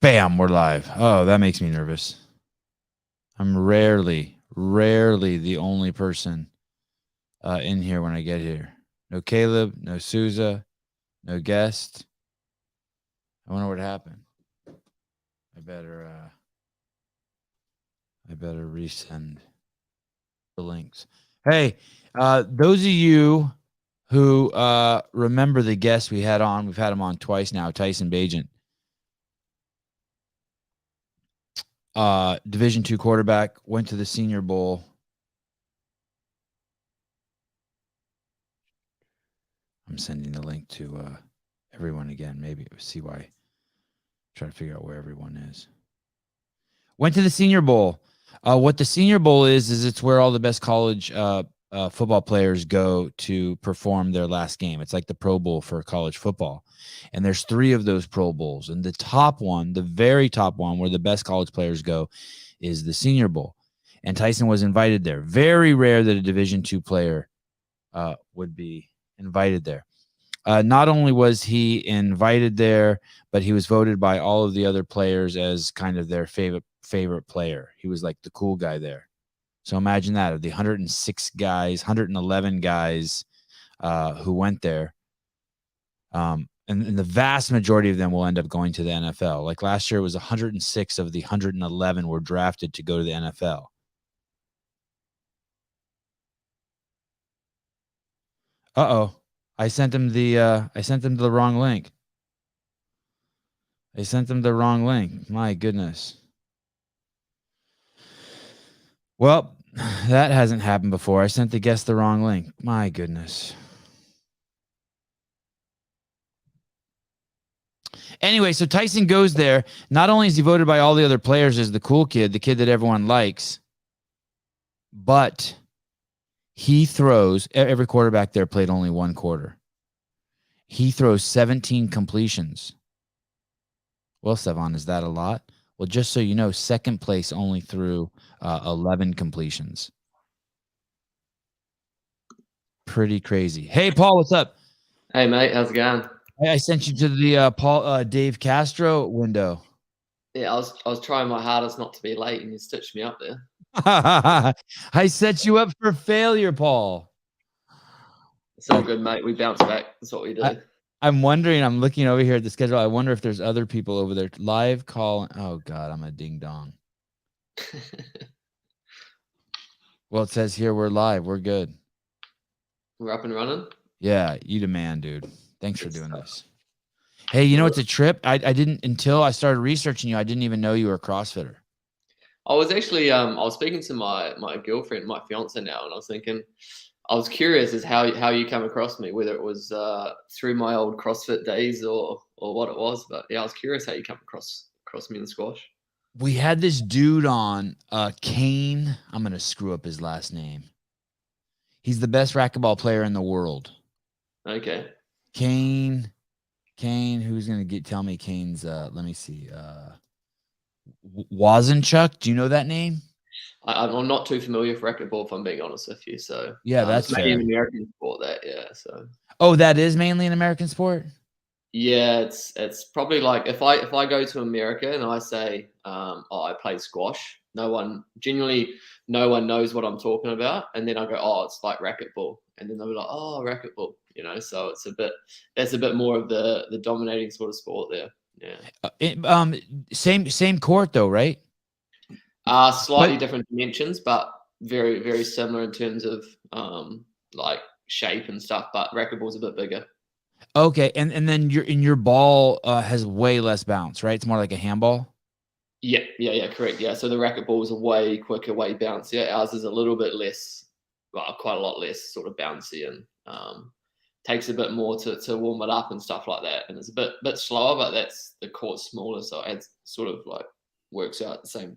Bam, we're live. Oh, that makes me nervous. I'm rarely the only person in here when I get here. No Caleb, no Souza, no guest. I wonder what happened. I better resend the links. Hey, those of you who remember the guest we had on, we've had him on twice now, Tyson Bagent. Division II quarterback, went to the Senior Bowl. I'm sending the link to everyone again. Maybe see why. Try to figure out where everyone is. Went to the Senior Bowl. What the Senior Bowl is it's where all the best college football players go to perform their last game. It's like the Pro Bowl for college football. And there's 3 of those Pro Bowls. And the top one, the very top one, where the best college players go, is the Senior Bowl. And Tyson was invited there. Very rare that a Division II player would be invited there. Not only was he invited there, but he was voted by all of the other players as kind of their favorite player. He was like the cool guy there. So imagine that, of the 106 guys, 111 guys who went there. And the vast majority of them will end up going to the NFL. Like last year, it was 106 of the 111 were drafted to go to the NFL. Uh-oh. I sent him the wrong link. I sent him the wrong link. My goodness. Well, that hasn't happened before. I sent the guest the wrong link. My goodness. Anyway, so Tyson goes there. Not only is he voted by all the other players as the cool kid, the kid that everyone likes, but he throws, every quarterback there played only one quarter. He throws 17 completions. Well, Sevan, is that a lot? Well, just so you know, second place only threw 11 completions. Pretty crazy. Hey, Paul, what's up? Hey, mate, how's it going? I sent you to the Dave Castro window. Yeah, I was trying my hardest not to be late, and you stitched me up there. I set you up for failure, Paul. It's all good, mate. We bounce back. That's what we do. I'm wondering, I'm looking over here at the schedule. I wonder if there's other people over there. Live call. Oh, God, I'm a ding-dong. Well, it says here we're live. We're good. We're up and running? Yeah, you the man, dude. Thanks for doing this. Hey, you know, it's a trip. I didn't, until I started researching you, I didn't even know you were a CrossFitter. I was actually, I was speaking to my girlfriend, my fiance now, and I was thinking, I was curious as how you come across me, whether it was through my old CrossFit days or what it was. But yeah, I was curious how you come across me in squash. We had this dude on, Kane. I'm going to screw up his last name. He's the best racquetball player in the world. Okay. Kane, who's going to tell me Kane's, let me see, Wazenchuk. Do you know that name? I'm not too familiar with racquetball, if I'm being honest with you. So yeah, that's mainly an American sport. That So. Oh, that is mainly an American sport. Yeah, it's probably like if I go to America and I say, oh, I play squash, no one knows what I'm talking about, and then I go, oh, it's like racquetball, and then they'll be like, oh, racquetball, So that's a bit more of the dominating sort of sport there. Yeah. Same court though, right? Slightly different dimensions, but very, very similar in terms of like shape and stuff. But racquetball's a bit bigger. Okay, and then your ball has way less bounce, right? It's more like a handball. Yeah, correct. Yeah, so the racquetball is a way quicker, way bouncier. Ours is a little bit less, well, quite a lot less sort of bouncy, and takes a bit more to warm it up and stuff like that. And it's a bit slower, but that's the court's smaller, so it sort of like works out the same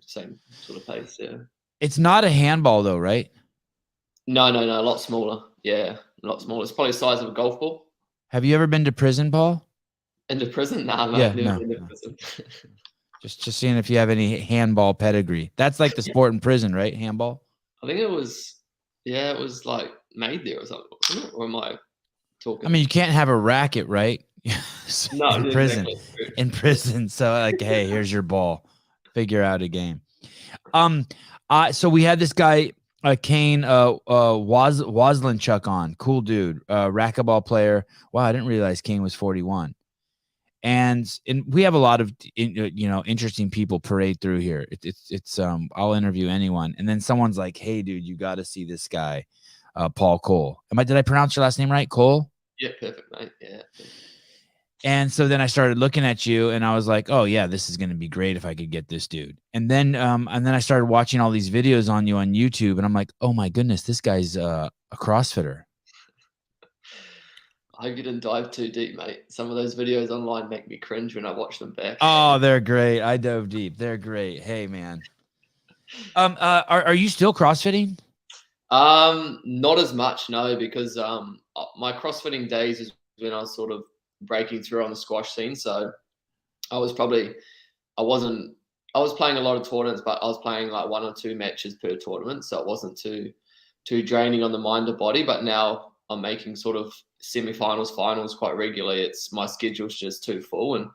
sort of pace. Yeah. It's not a handball though, right? No, a lot smaller. Yeah, a lot smaller. It's probably the size of a golf ball. Have you ever been to prison, Paul? Into prison? Nah, mate. Yeah, never been to prison. Just seeing if you have any handball pedigree. That's like the sport in prison, right? Handball. I think it was like made there or something, wasn't it? Or am I talking? I mean, you can't have a racket, right? No, in prison, exactly. in prison. So like, hey, here's your ball. Figure out a game. So we had this guy, Kane, Waslinchuk on. Cool dude, racquetball player. Wow, I didn't realize Kane was 41. And we have a lot of interesting people parade through here. It's I'll interview anyone, and then someone's like, "Hey, dude, you got to see this guy, Paul Coll." Did I pronounce your last name right, Coll? Yeah, perfect, mate. Yeah. And so then I started looking at you, and I was like, "Oh yeah, this is going to be great if I could get this dude." And then I started watching all these videos on you on YouTube, and I'm like, "Oh my goodness, this guy's a CrossFitter." I hope you didn't dive too deep, mate. Some of those videos online make me cringe when I watch them back. Oh, they're great. I dove deep. They're great. Hey, man. Are you still CrossFitting? Not as much, no, because my CrossFitting days is when I was sort of breaking through on the squash scene. So I was playing a lot of tournaments, but I was playing like 1 or 2 matches per tournament, so it wasn't too draining on the mind or body. But now I'm making sort of semi-finals, finals quite regularly. It's my schedule's just too full, and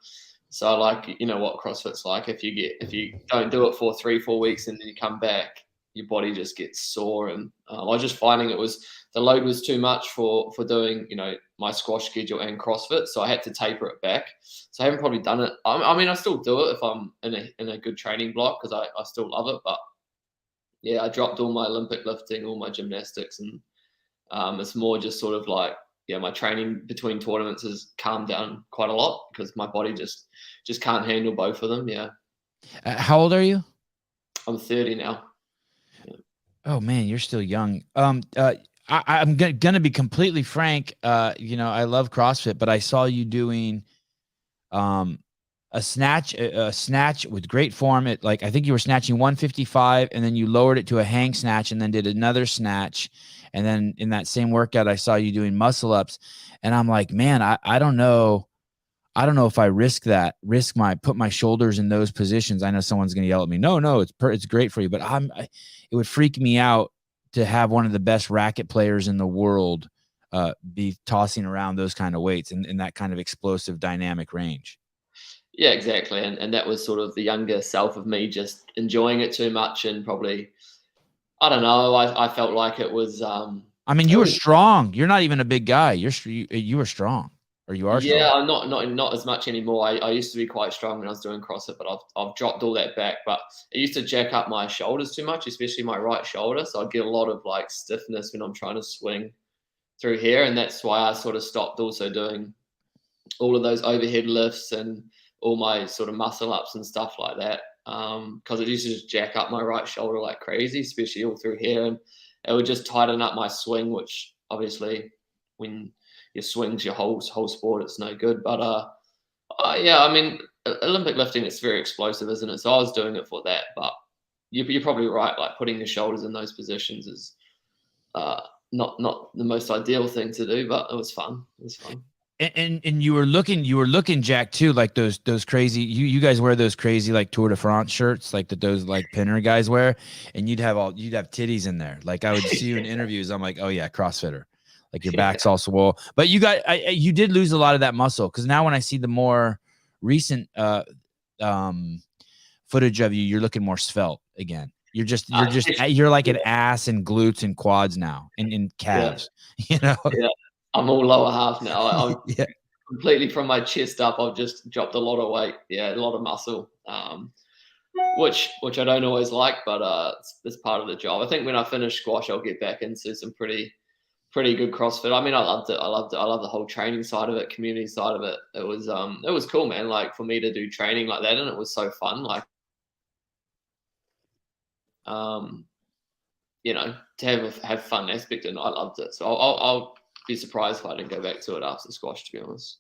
so like what CrossFit's like. If you don't do it for 3-4 weeks and then you come back, your body just gets sore. And I was just finding the load was too much for doing my squash schedule and CrossFit, so I had to taper it back. So I haven't probably done it. I mean, I still do it if I'm in a good training block because I still love it. But yeah, I dropped all my Olympic lifting, all my gymnastics, and it's more just sort of like, my training between tournaments has calmed down quite a lot because my body just can't handle both of them. Yeah. How old are you? I'm 30 now. Yeah. Oh man, you're still young. I'm gonna be completely frank. I love CrossFit, but I saw you doing a snatch with great form. I think you were snatching 155, and then you lowered it to a hang snatch, and then did another snatch. And then in that same workout, I saw you doing muscle ups, and I'm like, man, I don't know. I don't know if I put my shoulders in those positions. I know someone's going to yell at me. No, it's great for you. But it would freak me out to have one of the best racket players in the world be tossing around those kind of weights in that kind of explosive dynamic range. Yeah, exactly. And that was sort of the younger self of me just enjoying it too much, and probably, I don't know. I felt like it was. I mean, you were strong. You're not even a big guy. You were strong, or you are strong. Yeah, I'm not as much anymore. I used to be quite strong when I was doing CrossFit, but I've dropped all that back. But it used to jack up my shoulders too much, especially my right shoulder. So I'd get a lot of like stiffness when I'm trying to swing through here, and that's why I sort of stopped also doing all of those overhead lifts and all my sort of muscle ups and stuff like that. Because it used to just jack up my right shoulder like crazy, especially all through here, and it would just tighten up my swing, which obviously when your swings your whole sport, it's no good. But yeah, I mean, Olympic lifting, it's very explosive, isn't it? So I was doing it for that. But you're probably right. Like putting your shoulders in those positions is not the most ideal thing to do, but it was fun. It was fun. And you were looking Jack too, like those crazy, you guys wear those crazy like Tour de France shirts like those like pinner guys wear, and you'd have titties in there. Like I would see you in interviews, I'm like, oh yeah, CrossFitter. Like your back's all swole. But you you did lose a lot of that muscle, because now when I see the more recent footage of you, you're looking more svelte again. You're like an ass and glutes and quads now, and calves. Yeah. I'm all lower half now. I'm yeah. completely from my chest up. I've just dropped a lot of weight. Yeah, a lot of muscle, which I don't always like, but it's part of the job. I think when I finish squash, I'll get back into some pretty good CrossFit. I mean, I loved it. I love the whole training side of it, community side of it. It was cool, man. Like for me to do training like that, and it was so fun. Like, to have fun aspect, and I loved it. So I'll be surprised if I didn't go back to it after squash, to be honest.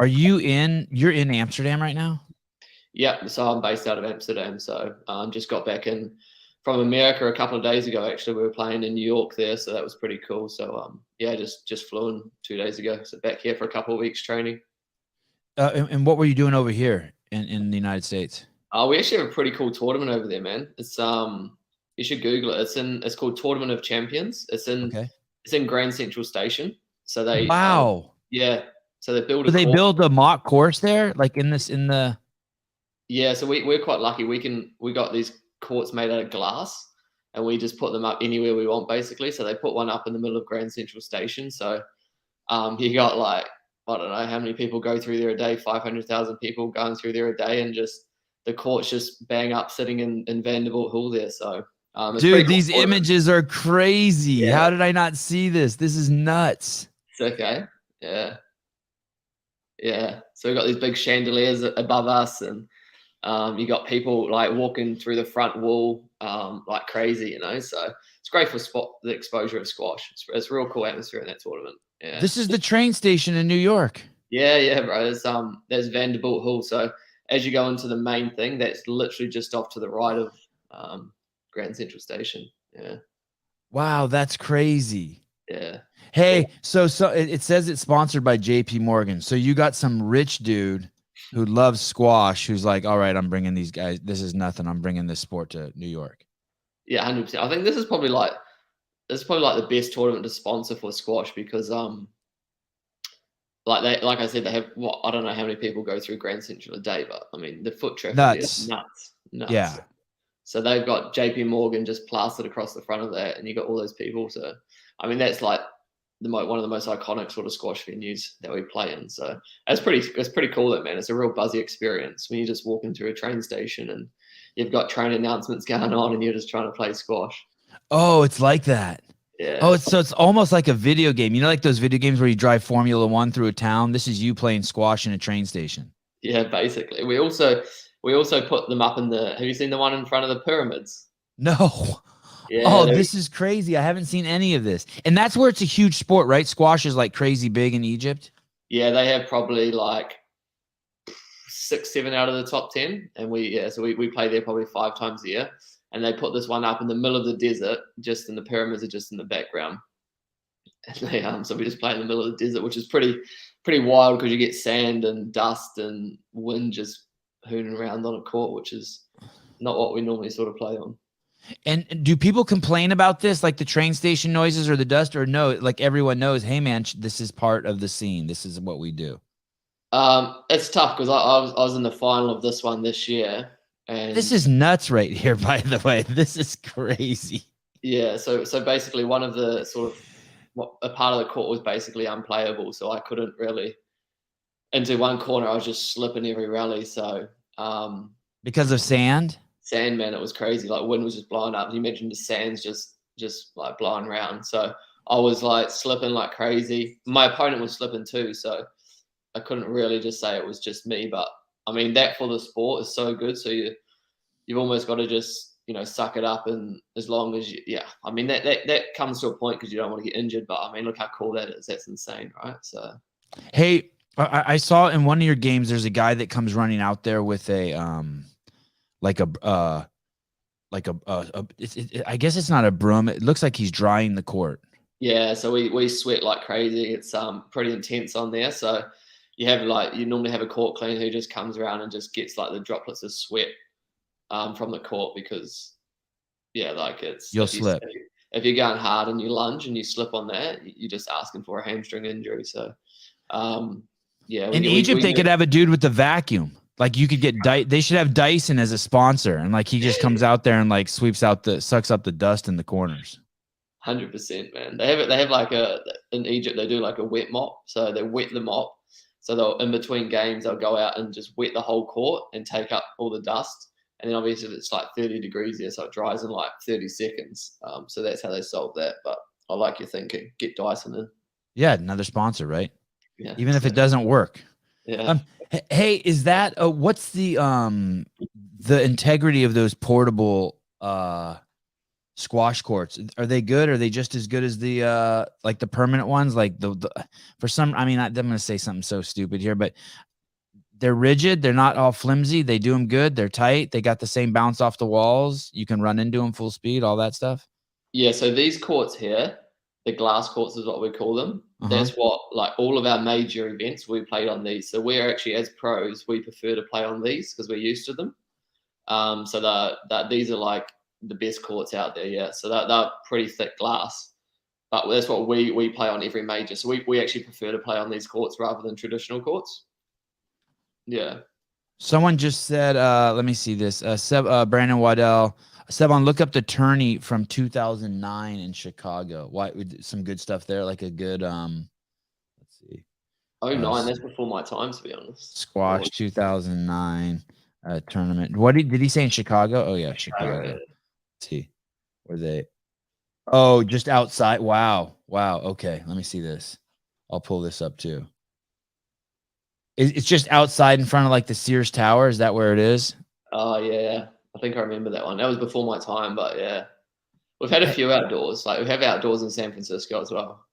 You're in Amsterdam right now? Yeah, so I'm based out of Amsterdam. So just got back in from America a couple of days ago. Actually, we were playing in New York there, so that was pretty cool. So yeah, just flew in 2 days ago. So back here for a couple of weeks training. And what were you doing over here in the United States? We actually have a pretty cool tournament over there, man. It's you should Google it. It's called Tournament of Champions. It's in Grand Central Station. So they wow. Yeah. So they build Do a they court. build a mock course there, like in the? Yeah, so we're quite lucky. We got these courts made out of glass, and we just put them up anywhere we want, basically. So they put one up in the middle of Grand Central Station. So you got like, I don't know how many people go through there a day, 500,000 people going through there a day, and just the courts just bang up sitting in Vanderbilt Hall there. So it's pretty Dude, cool these tournament. images are crazy. Yeah. How did I not see this? This is nuts. It's okay. Yeah. Yeah. So we've got these big chandeliers above us, and you got people like walking through the front wall like crazy, you know. So it's great for the exposure of squash. It's a real cool atmosphere in that tournament. Yeah. This is the train station in New York. Yeah, bro. There's Vanderbilt Hall. So as you go into the main thing, that's literally just off to the right of Grand Central Station. Yeah. Wow, that's crazy. Yeah. Hey, so it says it's sponsored by JP Morgan. So you got some rich dude who loves squash who's like, all right, I'm bringing these guys. This is nothing. I'm bringing this sport to New York. Yeah, 100%. I think this is probably like the best tournament to sponsor for squash because like I said, they have I don't know how many people go through Grand Central a day, but I mean the foot traffic is nuts. Yeah. So they've got JP Morgan just plastered across the front of that, and you got all those people. So I mean that's like one of the most iconic sort of squash venues that we play in. So it's pretty cool, that man. It's a real buzzy experience when you're just walking through a train station and you've got train announcements going on, and you're just trying to play squash. Oh, it's like that. Yeah. Oh, it's almost like a video game. You know, like those video games where you drive Formula One through a town. This is you playing squash in a train station. Yeah, basically. We also put them up in the. Have you seen the one in front of the pyramids? No. Yeah. Oh, this is crazy. I haven't seen any of this. And that's where it's a huge sport, right? Squash is like crazy big in Egypt. Yeah, they have probably like 6, 7 out of the top 10, and we play there probably 5 times a year. And they put this one up in the middle of the desert, just in the pyramids are just in the background. And they so we just play in the middle of the desert, which is pretty wild because you get sand and dust and wind just hooning around on a court, which is not what we normally sort of play on. And do people complain about this, like the train station noises or the dust, or no? Like everyone knows, hey man, this is part of the scene. This is what we do. It's tough because I was in the final of this one this year, and this is nuts right here. By the way, this is crazy. Yeah, so basically one of the sort of a part of the court was basically unplayable, so I couldn't really into one corner. I was just slipping every rally, so because of sand. Sand, man, it was crazy. Like wind was just blowing up. You mentioned the sand's just like blowing around. So I was like slipping like crazy. My opponent was slipping too, so I couldn't really just say it was just me. But I mean that for the sport is so good. So you've almost got to just suck it up, and as long as I mean that comes to a point because you don't want to get injured. But I mean look how cool that is. That's insane, right? So hey, I saw in one of your games there's a guy that comes running out there with a I guess it's not a broom. It looks like he's drying the court. Yeah, so we sweat like crazy. It's pretty intense on there. So you normally have a court cleaner who just comes around and just gets like the droplets of sweat from the court because you'll slip. If you're going hard and you lunge and you slip on that, you're just asking for a hamstring injury. So in Egypt they could have a dude with the vacuum. Like you could get they should have Dyson as a sponsor, and like he just comes out there and like sucks up the dust in the corners. 100%, man. They have like in Egypt they do like a wet mop, so they wet the mop. So they'll in between games they'll go out and just wet the whole court and take up all the dust, and then obviously it's like 30 degrees there, so it dries in like 30 seconds. So that's how they solve that. But I like your thinking. Get Dyson in. Yeah, another sponsor, right? Yeah. Even if it doesn't work. Yeah. Hey, is that what's the integrity of those portable squash courts? Are they good? Are they just as good as the like the permanent ones? Like the for some, I mean, I'm going to say something so stupid here, but they're rigid. They're not all flimsy. They do them good. They're tight. They got the same bounce off the walls. You can run into them full speed, all that stuff. Yeah. So these courts here, the glass courts is what we call them. That's what, like all of our major events, we played on these. So we're actually, as pros, we prefer to play on these because we're used to them. So these are like the best courts out there. Yeah. So they're pretty thick glass. But that's what we play on every major. So we actually prefer to play on these courts rather than traditional courts. Yeah. Someone just said, let me see this. Brandon Waddell. Sevan, look up the tourney from 2009 in Chicago. Why some good stuff there? Like a good let's see. Oh, nine. That's before my time, to be honest. Squash 2009 tournament. What did he say in Chicago? Oh yeah, Chicago. Yeah. Let's see. Were they Oh, just outside. Wow. Okay, let me see this. I'll pull this up too. It's just outside in front of like the Sears Tower. Is that where it is? Oh, yeah. I think I remember that one. That was before my time, but yeah. We've had a few outdoors. Like we have outdoors in San Francisco as well.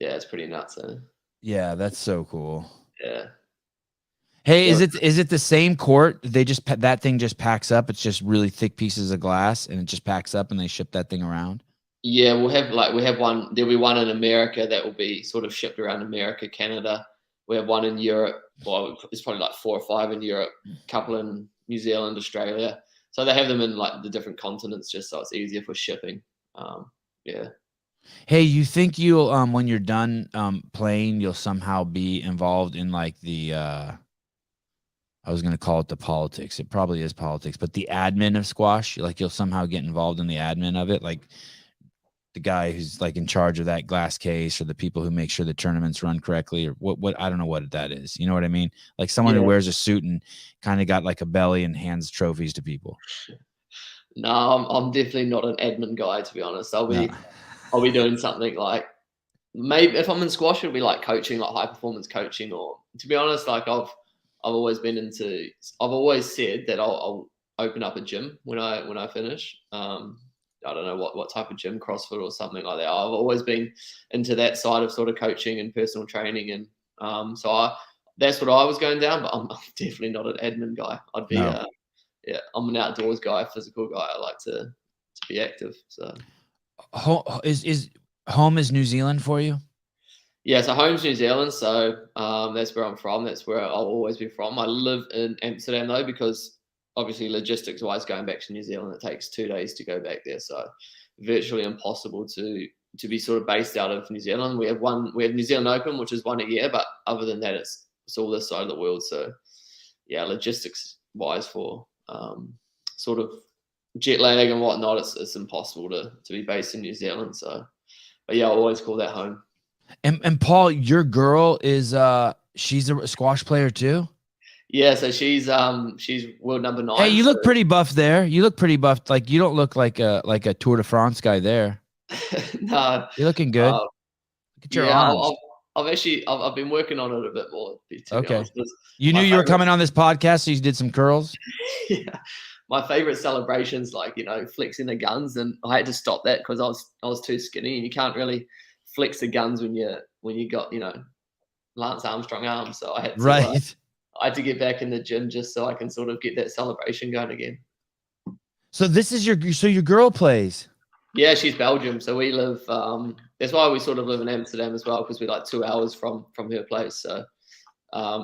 Yeah, it's pretty nuts. Yeah, that's so cool. Yeah. Hey, Yeah. is it the same court? They just that thing just packs up. It's just really thick pieces of glass, and it just packs up, and they ship that thing around. Yeah, we have one. There'll be one in America that will be sort of shipped around America, Canada. We have one in Europe. Well, it's probably like 4 or 5 in Europe. A couple in New Zealand, Australia. So they have them in like the different continents, just so it's easier for shipping. Yeah. Hey, you think you'll when you're done playing, you'll somehow be involved in like the I was gonna call it the politics. It probably is politics, but the admin of squash, like you'll somehow get involved in the admin of it, like the guy who's like in charge of that glass case, or the people who make sure the tournaments run correctly, or what I don't know what that is. You know what I mean? Like someone who Yeah. wears a suit and kind of got like a belly and hands trophies to people. No, I'm definitely not an admin guy, to be honest. I'll No. be doing something like maybe if I'm in squash, it'll be like coaching, like high performance coaching, or to be honest, like I've always been into. I've always said that I'll open up a gym when I finish. I don't know what type of gym, CrossFit or something like that. I've always been into that side of sort of coaching and personal training, and that's what I was going down. But I'm definitely not an admin guy. I'd be No. yeah, I'm an outdoors guy, physical guy. I like to be active. So Is home is New Zealand for you? yeah, so home's New Zealand, so that's where I'm from. That's where I'll always be from. I live in Amsterdam though, because obviously logistics wise, going back to New Zealand, it takes 2 days to go back there. So virtually impossible to be sort of based out of New Zealand. We have New Zealand Open, which is one a year, but other than that, it's all this side of the world. So yeah, logistics wise for sort of jet lag and whatnot, it's impossible to be based in New Zealand. So, but yeah, I always call that home. And Paul, your girl is she's a squash player too? Yeah, so she's world number 9. Hey, you look pretty buff there. You look pretty buff. Like you don't look like a Tour de France guy there. No, You're looking good. Look at your yeah, arms. I've been working on it a bit more, to be honest. You knew you were coming on this podcast, so you did some curls? Yeah. My favorite celebrations, like, flexing the guns, and I had to stop that because I was too skinny, and you can't really flex the guns when you got, Lance Armstrong arms. So I had to get back in the gym just so I can sort of get that celebration going again. So this is your girl plays. Yeah, she's Belgium. So we live. That's why we sort of live in Amsterdam as well, because we're like 2 hours from her place. So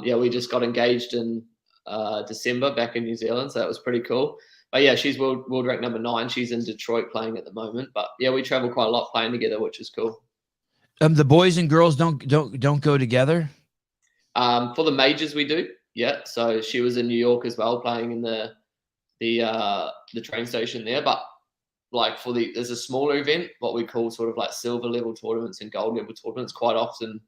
yeah, we just got engaged in December back in New Zealand, so that was pretty cool. But yeah, she's world rank number 9. She's in Detroit playing at the moment. But yeah, we travel quite a lot playing together, which is cool. The boys and girls don't go together. For the majors, we do. Yeah, so she was in New York as well, playing in the train station there. But like there's a smaller event, what we call sort of like silver level tournaments and gold level tournaments. Quite often,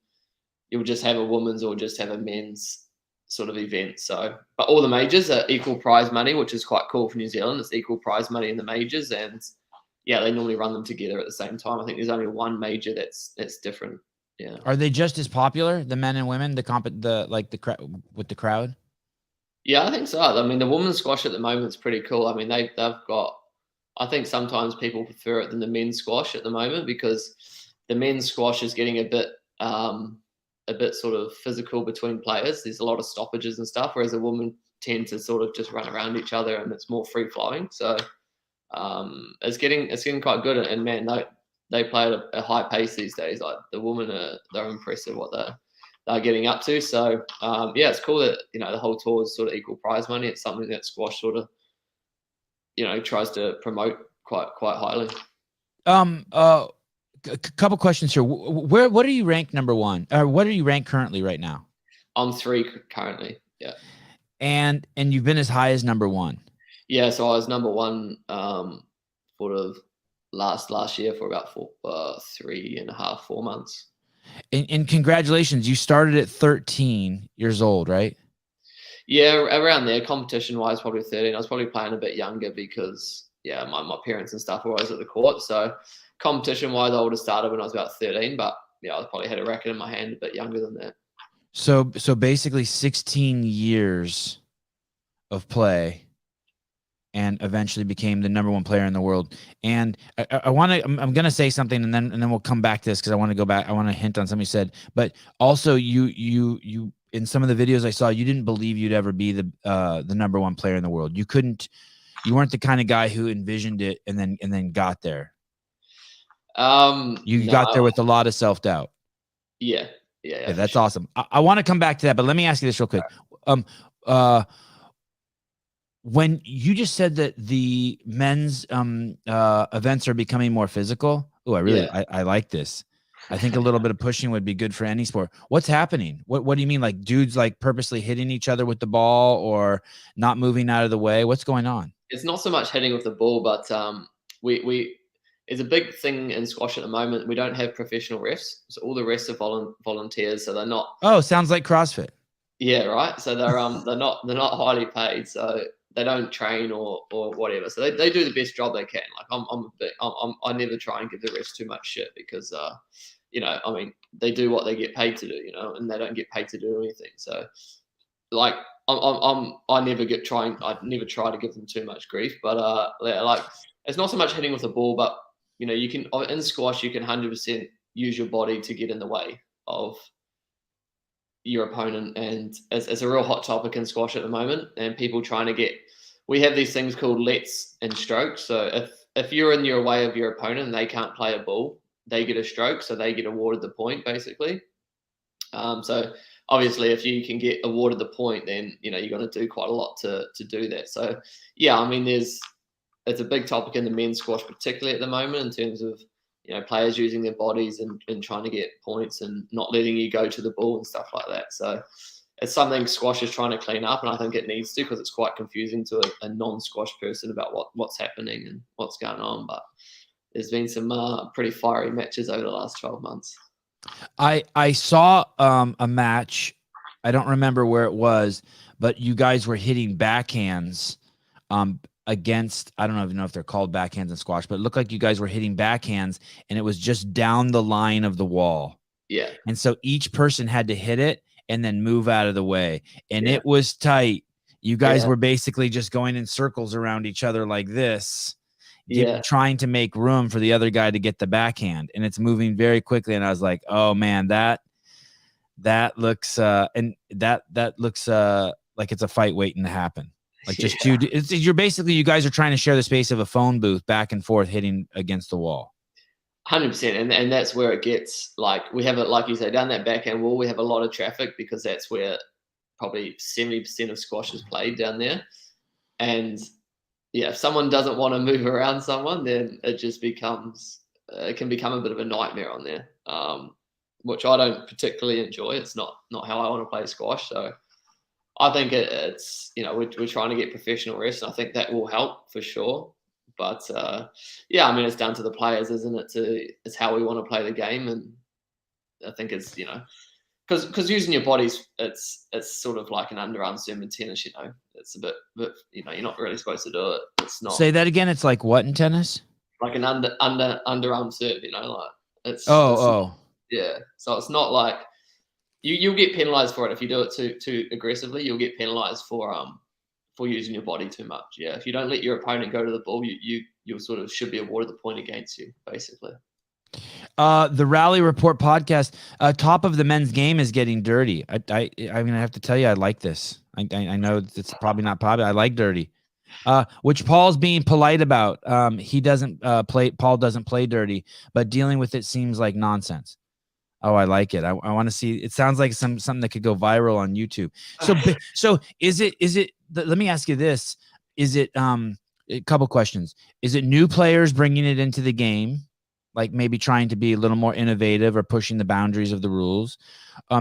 you'll just have a women's or just have a men's sort of event. So, but all the majors are equal prize money, which is quite cool for New Zealand. It's equal prize money in the majors, and yeah, they normally run them together at the same time. I think there's only one major that's different. Yeah. Are they just as popular, the men and women, with the crowd? Yeah, I think so. I mean, the women's squash at the moment is pretty cool. I mean, they've got. I think sometimes people prefer it than the men's squash at the moment, because the men's squash is getting a bit sort of physical between players. There's a lot of stoppages and stuff, whereas the women tend to sort of just run around each other, and it's more free flowing. So it's getting quite good. And man, they play at a high pace these days. Like the women they're impressive what they're getting up to. So yeah, it's cool that the whole tour is sort of equal prize money. It's something that squash sort of tries to promote quite highly. Couple questions here. What are you ranked number one? Or what are you ranked currently right now? I'm 3 currently. Yeah. And you've been as high as number one. Yeah, so I was number one sort of last year for about 3.5, 4 months. And congratulations, you started at 13 years old, right? Yeah, around there. Competition wise, probably 13. I was probably playing a bit younger because my parents and stuff were always at the court. So competition wise, I would have started when I was about 13, but yeah, I probably had a racket in my hand a bit younger than that. So basically 16 years of play, and eventually became the number one player in the world. And I want to, I'm going to say something, and then we'll come back to this because I want to go back. I want to hint on something you said, but also you in some of the videos I saw, you didn't believe you'd ever be the number one player in the world. You weren't the kind of guy who envisioned it and then got there. You got there with a lot of self-doubt. Yeah. That's sure. Awesome. I want to come back to that, but let me ask you this real quick. When you just said that the men's events are becoming more physical, I like this. I think a little bit of pushing would be good for any sport. What's happening? What do you mean? Like dudes like purposely hitting each other with the ball or not moving out of the way? What's going on? It's not so much hitting with the ball, but we it's a big thing in squash at the moment. We don't have professional refs, so all the refs are volunteers, so they're not. Oh, sounds like CrossFit. Yeah, right. So they're they're not highly paid, so they don't train or whatever. So they do the best job they can. Like I never try and give the refs too much shit because I mean they do what they get paid to do, and they don't get paid to do anything. So like I never try to give them too much grief, but like it's not so much hitting with the ball, but you can in squash you can 100% use your body to get in the way of your opponent, and it's a real hot topic in squash at the moment, and people trying to we have these things called lets and strokes. So if you're in your way of your opponent and they can't play a ball, they get a stroke, so they get awarded the point basically. So obviously if you can get awarded the point, then you're going to do quite a lot to do that. So yeah, I mean it's a big topic in the men's squash particularly at the moment in terms of players using their bodies and trying to get points and not letting you go to the ball and stuff like that. So it's something squash is trying to clean up, and I think it needs to, because it's quite confusing to a non-squash person about what's happening and what's going on. But there's been some pretty fiery matches over the last 12 months. I saw a match. I don't remember where it was, but you guys were hitting backhands against, I don't even know if they're called backhands in squash, but it looked like you guys were hitting backhands and it was just down the line of the wall. Yeah. And so each person had to hit it and then move out of the way. And it was tight. You guys were basically just going in circles around each other like this, trying to make room for the other guy to get the backhand. And it's moving very quickly. And I was like, oh man, that looks, and that looks like it's a fight waiting to happen. Like just you're basically, you guys are trying to share the space of a phone booth back and forth hitting against the wall. 100%. And that's where it gets, like, we have it, like you say, down that backhand wall, we have a lot of traffic because that's where probably 70% of squash is played down there. And yeah, if someone doesn't want to move around someone, then it just becomes, it can become a bit of a nightmare on there, which I don't particularly enjoy. It's not how I want to play squash. So I think it's we're trying to get professional refs, and I think that will help for sure. But yeah, I mean, it's down to the players, isn't it? It's how we want to play the game, and I think it's because using your bodies, it's sort of like an underarm serve in tennis. It's a bit you're not really supposed to do it. It's not. Say that again. It's like what in tennis? Like an underarm serve. Like it's. Yeah. So it's not like. You'll get penalized for it if you do it too aggressively. You'll get penalized for using your body too much. Yeah, if you don't let your opponent go to the ball, you sort of should be awarded the point against you, basically. The Rally Report podcast, top of the men's game is getting dirty. I mean, I have to tell you, I like this. I know it's probably not popular. I like dirty, which Paul's being polite about. He doesn't play. Paul doesn't play dirty, but dealing with it seems like nonsense. Oh, I like it. I want to see. It sounds like something that could go viral on YouTube. So is it? Let me ask you this: is it? A couple questions. Is it new players bringing it into the game? like maybe trying to be a little more innovative or pushing the boundaries of the rules?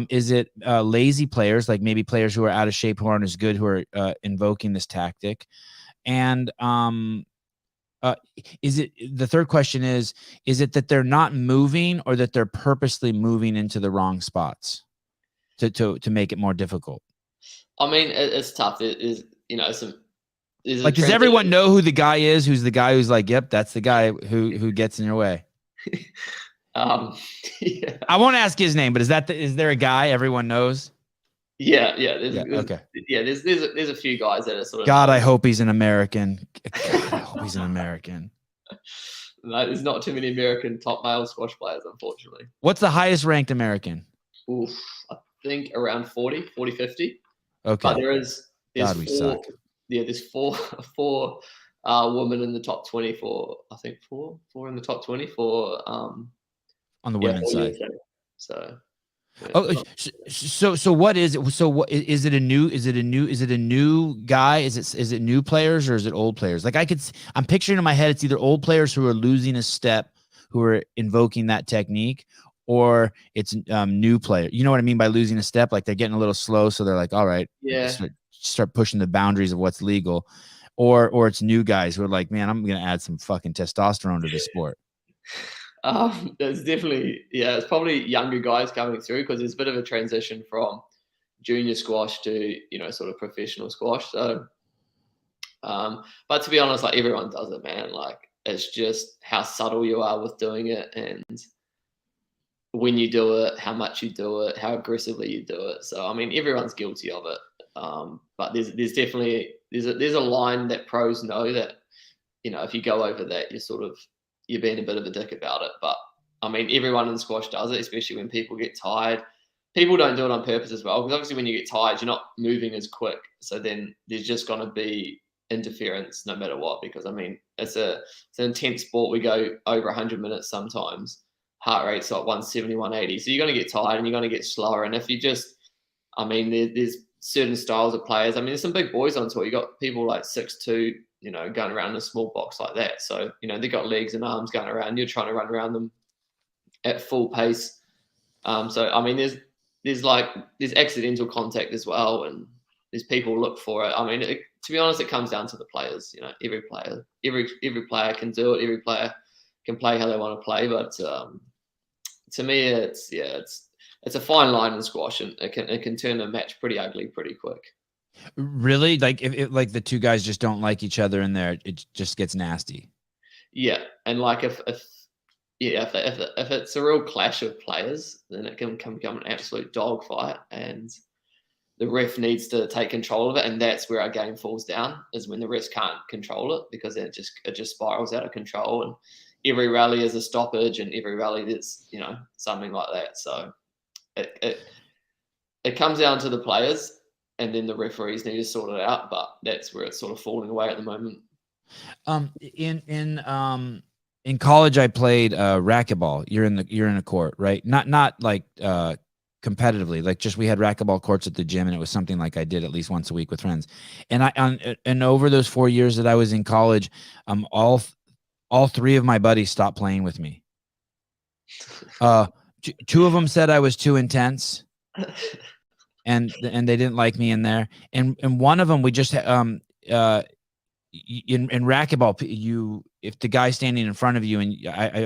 Is it lazy players, like maybe players who are out of shape, who aren't as good, who are invoking this tactic? And is it, the third question is it that they're not moving, or that they're purposely moving into the wrong spots to make it more difficult? I mean, it's tough. It is, Like, does everyone know who the guy is? Who's the guy who's like, yep, that's the guy who gets in your way? Yeah. I won't ask his name, but is there a guy everyone knows? Yeah. Okay. There's a few guys that are sort of. God, I hope he's an American. God, I hope he's an American. No, there's not too many American top male squash players, unfortunately. What's the highest ranked American? Oof, I think around 40, 50. Okay. But there's God, we suck. Yeah, there's four women in the top 20 for, I think four in the top 20 for on the women's side. So. Yeah, oh, so what is it? So what is it? A new guy? Is it new players, or is it old players? Like, I'm picturing in my head, it's either old players who are losing a step, who are invoking that technique, or it's new player. You know what I mean by losing a step? Like, they're getting a little slow, so they're like, all right, yeah, start pushing the boundaries of what's legal, or it's new guys who are like, man, I'm gonna add some fucking testosterone to this sport. There's definitely, it's probably younger guys coming through, because there's a bit of a transition from junior squash to, sort of professional squash. So, but to be honest, like, everyone does it, man. Like, it's just how subtle you are with doing it, and when you do it, how much you do it, how aggressively you do it. So, I mean, everyone's guilty of it. But there's definitely there's a line that pros know that, if you go over that, you're being a bit of a dick about it. But I mean, everyone in squash does it, especially when people get tired. People don't do it on purpose as well, because obviously when you get tired, you're not moving as quick. So then there's just going to be interference no matter what, because I mean, it's an intense sport. We go over 100 minutes sometimes. Heart rate's like 170, 180. So you're going to get tired and you're going to get slower. And if you just, I mean, there's certain styles of players. I mean, there's some big boys on tour. You got people like 6'2", going around in a small box like that. So, they've got legs and arms going around. You're trying to run around them at full pace. So, I mean, there's accidental contact as well, and there's people look for it. I mean, to be honest, it comes down to the players. Every player can do it. Every player can play how they want to play. But to me, it's a fine line in squash, and it can turn a match pretty ugly pretty quick. Really? Like, if like the two guys just don't like each other in there, it just gets nasty. Yeah, and like if it's a real clash of players, then it can become an absolute dogfight, and the ref needs to take control of it, and that's where our game falls down, is when the refs can't control it, because it just spirals out of control, and every rally is a stoppage, and every rally there's something like that. So it comes down to the players, and then the referees need to sort it out. But that's where it's sort of falling away at the moment. In college, I played racquetball. You're in a court, right? Not like competitively, like just we had racquetball courts at the gym, and it was something like I did at least once a week with friends. And over those 4 years that I was in college, all three of my buddies stopped playing with me. Two of them said I was too intense, and they didn't like me in there. And one of them, we just in racquetball, if the guy's standing in front of you, and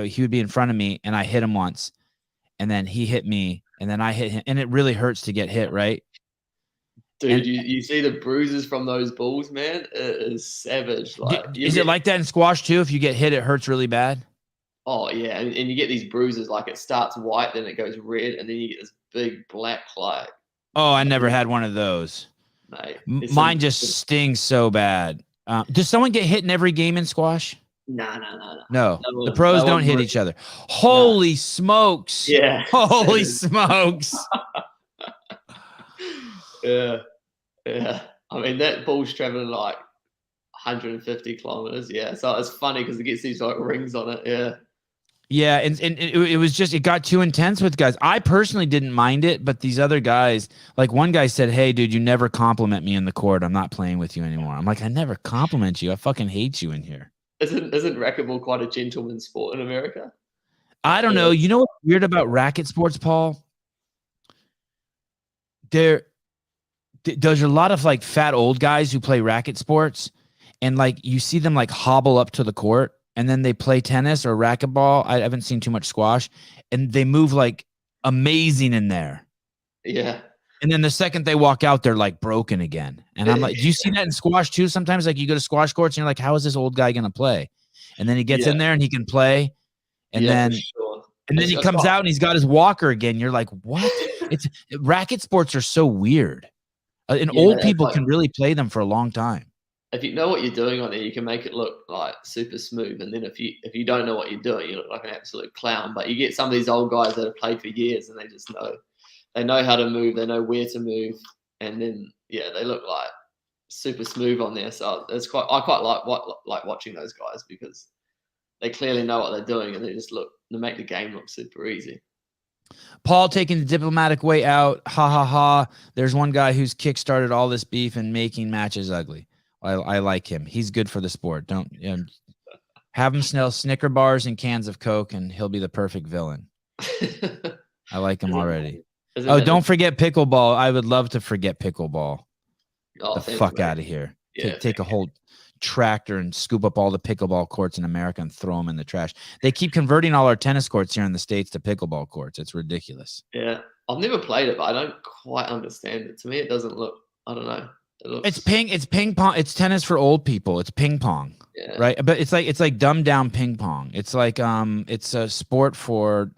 he would be in front of me, and I hit him once, and then he hit me, and then I hit him, and it really hurts to get hit, right? Dude, you see the bruises from those balls, man. It is savage. Like, is it like that in squash too? If you get hit, it hurts really bad. Oh yeah, and you get these bruises. Like, it starts white, then it goes red, and then you get this big black like. Oh, I never had one of those. Mate, mine just stings so bad. Does someone get hit in every game in squash? No. The pros don't hit each other. Holy smokes! Yeah. Holy smokes! Yeah. I mean, that ball's traveling like 150 kilometers. Yeah, so it's funny because it gets these like rings on it. Yeah. Yeah, and it was just, it got too intense with guys. I personally didn't mind it, but these other guys, like one guy said, "Hey, dude, you never compliment me in the court. I'm not playing with you anymore." I'm like, I never compliment you. I fucking hate you in here. Isn't racquetball quite a gentleman's sport in America? I don't know. You know what's weird about racket sports, Paul? There's a lot of like fat old guys who play racket sports, and like you see them like hobble up to the court, and then they play tennis or racquetball. I haven't seen too much squash, and they move like amazing in there. Yeah. And then the second they walk out, they're like broken again. And I'm like, do you see that in squash too? Sometimes like you go to squash courts and you're like, how is this old guy going to play? And then he gets in there and he can play. And then, for sure. and then he comes out and he's got his walker again. You're like, what? It's racket sports are so weird. And old people can really play them for a long time. If you know what you're doing on there, you can make it look like super smooth. And then if you don't know what you're doing, you look like an absolute clown. But you get some of these old guys that have played for years and they just know. They know how to move. They know where to move, and then they look like super smooth on there. So I quite like watching those guys because they clearly know what they're doing, and they make the game look super easy. Paul taking the diplomatic way out. Ha ha ha. There's one guy who's kickstarted all this beef and making matches ugly. I like him. He's good for the sport. Don't have him smell Snicker bars and cans of Coke, and he'll be the perfect villain. I like him already. Don't forget pickleball. I would love to forget pickleball. The fuck out of here. Take a whole tractor and scoop up all the pickleball courts in America and throw them in the trash. They keep converting all our tennis courts here in the States to pickleball courts. It's ridiculous. Yeah. I've never played it, but I don't quite understand it. To me, it doesn't look, I don't know. It's ping pong. It's tennis for old people. It's ping pong. Yeah. Right. But it's like dumbed down ping pong. It's like, it's a sport for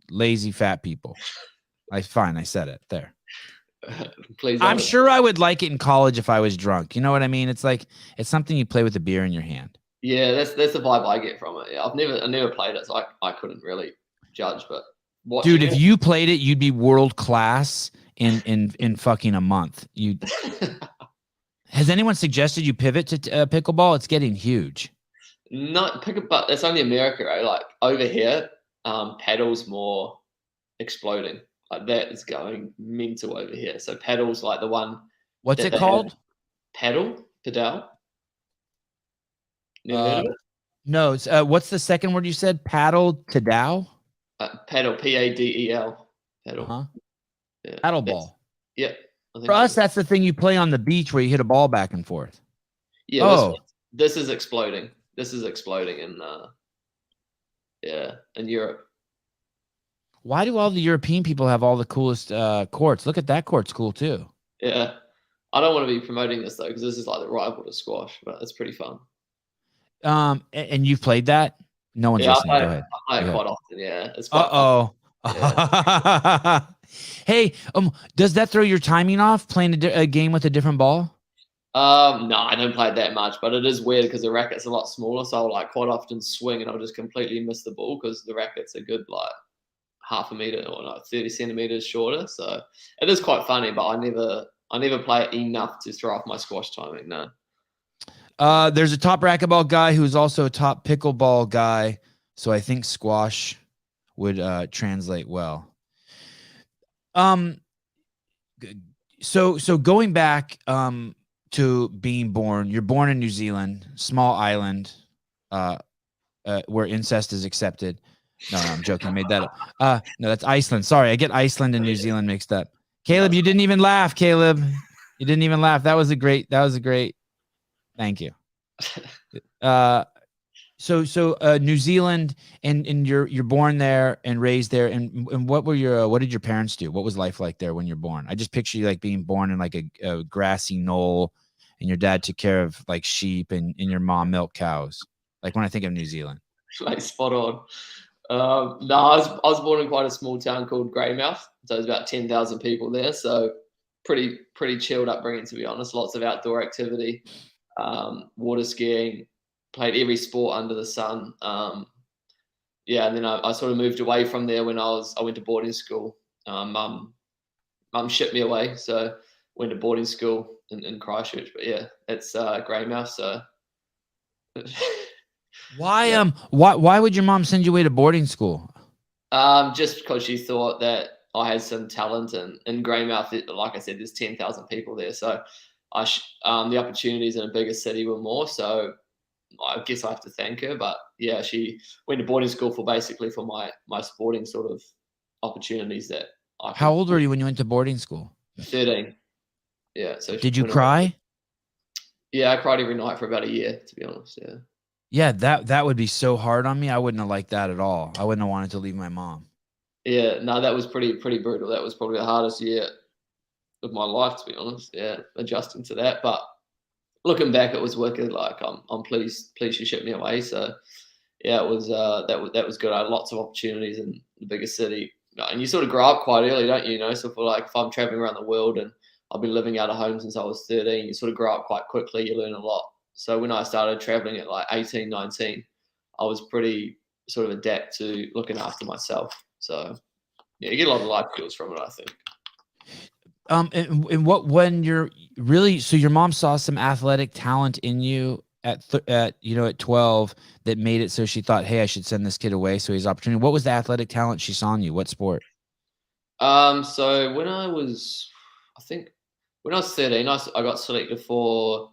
lazy fat people. I said it there. Please. I'm sure I would like it in college if I was drunk. You know what I mean? It's like it's something you play with a beer in your hand. Yeah, that's the vibe I get from it. Yeah, I never played it, so I couldn't really judge. But dude, if you played it, you'd be world class in fucking a month. You has anyone suggested you pivot to pickleball? It's getting huge. Not pickleball, but it's only America, right? Like over here, paddle's more exploding. Like that is going mental over here. So paddle's like the one. What's it called? Padel. Never heard of it? No. It's, what's the second word you said? Paddle to Dow? Paddle. Padel. Paddle. Huh? Yeah. Paddle ball. Yeah. For us, that's the thing you play on the beach where you hit a ball back and forth. Yeah. Oh. This is exploding. This is exploding in in Europe. Why do all the European people have all the coolest courts? Look at that court's cool too. Yeah. I don't want to be promoting this though, because this is like the rival to squash, but it's pretty fun. And you've played that? No one's listening. Go ahead. I play it quite often, yeah. It's quite yeah. Hey, does that throw your timing off playing a game with a different ball? No, I don't play it that much, but it is weird because the racket's a lot smaller, so I'll like quite often swing and I'll just completely miss the ball because the racket's a good like half a meter or like 30 centimeters shorter. So it is quite funny, but I never play it enough to throw off my squash timing. No. There's a top racquetball guy who's also a top pickleball guy. So I think squash would translate well. So going back to being born, you're born in New Zealand, small island, where incest is accepted. No, I'm joking. I made that up. No, that's Iceland. Sorry, I get Iceland and New Zealand mixed up. Caleb, you didn't even laugh. Caleb, you didn't even laugh. That was a great. Thank you. So New Zealand, and you're born there and raised there. And what did your parents do? What was life like there when you're born? I just picture you like being born in like a grassy knoll, and your dad took care of like sheep, and your mom milked cows. Like when I think of New Zealand. Like spot on. No, I was born in quite a small town called Greymouth. So there's about 10,000 people there. So pretty chilled upbringing, to be honest. Lots of outdoor activity, water skiing, played every sport under the sun. And then I sort of moved away from there when I went to boarding school. Mum shipped me away, so went to boarding school in Christchurch. But yeah, it's Greymouth. So. Why would your mom send you away to boarding school? Just because she thought that I had some talent, and in Greymouth, like I said, there's 10,000 people there, so the opportunities in a bigger city were more. So I guess I have to thank her. But yeah, she went to boarding school for my sporting sort of opportunities that I How could. old were you when you went to boarding school? 13. Yeah. So Did you went away. cry? Yeah, I cried every night for about a year, to be honest. Yeah. Yeah, that would be so hard on me. I wouldn't have liked that at all. I wouldn't have wanted to leave my mom. Yeah. No, that was pretty brutal. That was probably the hardest year of my life, to be honest. Yeah, adjusting to that. But looking back, it was working. Like I'm pleased she shipped me away. So yeah, it was that was good. I had lots of opportunities in the bigger city, and you sort of grow up quite early, don't you? You know, so for like if I'm traveling around the world and I've been living out of home since I was 13, you sort of grow up quite quickly. You learn a lot. So when I started traveling at like 18, 19, I was pretty sort of adept to looking after myself. So yeah, you get a lot of life skills from it, I think. And what when you're really so your mom saw some athletic talent in you at 12 that made it so she thought, hey, I should send this kid away so he has opportunity. What was the athletic talent she saw in you? What sport? So when I was, I think when I was 13, I got selected for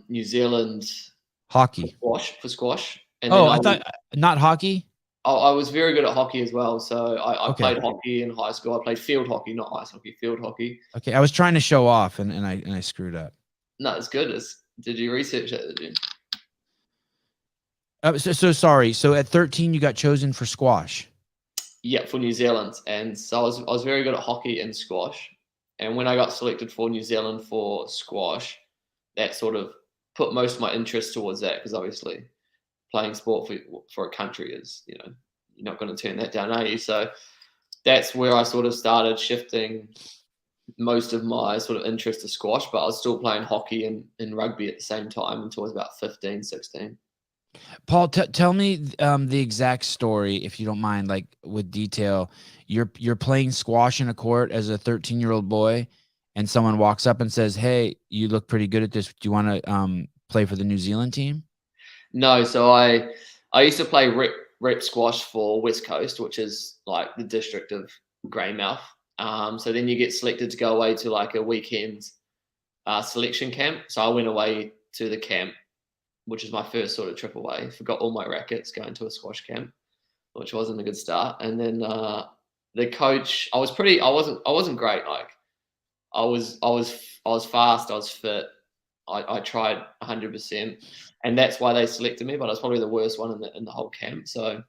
New Zealand Hockey. for squash, and then Oh, I thought not hockey. I was very good at hockey as well. So I Okay. played hockey in high school. I played field hockey, not ice hockey, field hockey. Okay, I was trying to show off and I screwed up. No, it's good. Did you research that? Did you? So sorry. So at 13, you got chosen for squash. Yeah, for New Zealand, and so I was very good at hockey and squash. And when I got selected for New Zealand for squash, that sort of put most of my interest towards that, because obviously playing sport for a country is, you know, you're not going to turn that down, are you? So that's where I sort of started shifting most of my sort of interest to squash, but I was still playing hockey and rugby at the same time until I was about 15, 16. Paul, tell me the exact story, if you don't mind, like with detail. You're playing squash in a court as a 13-year-old boy, and someone walks up and says, hey, you look pretty good at this. Do you want to play for the New Zealand team? No, so I used to play rep squash for West Coast, which is like the district of Greymouth. So then you get selected to go away to like a weekend selection camp. So I went away to the camp, which is my first sort of trip away. Forgot all my rackets going to a squash camp, which wasn't a good start. And then the coach, I wasn't great. Like I was fast, I was fit. I tried 100%, and that's why they selected me. But I was probably the worst one in the whole camp. So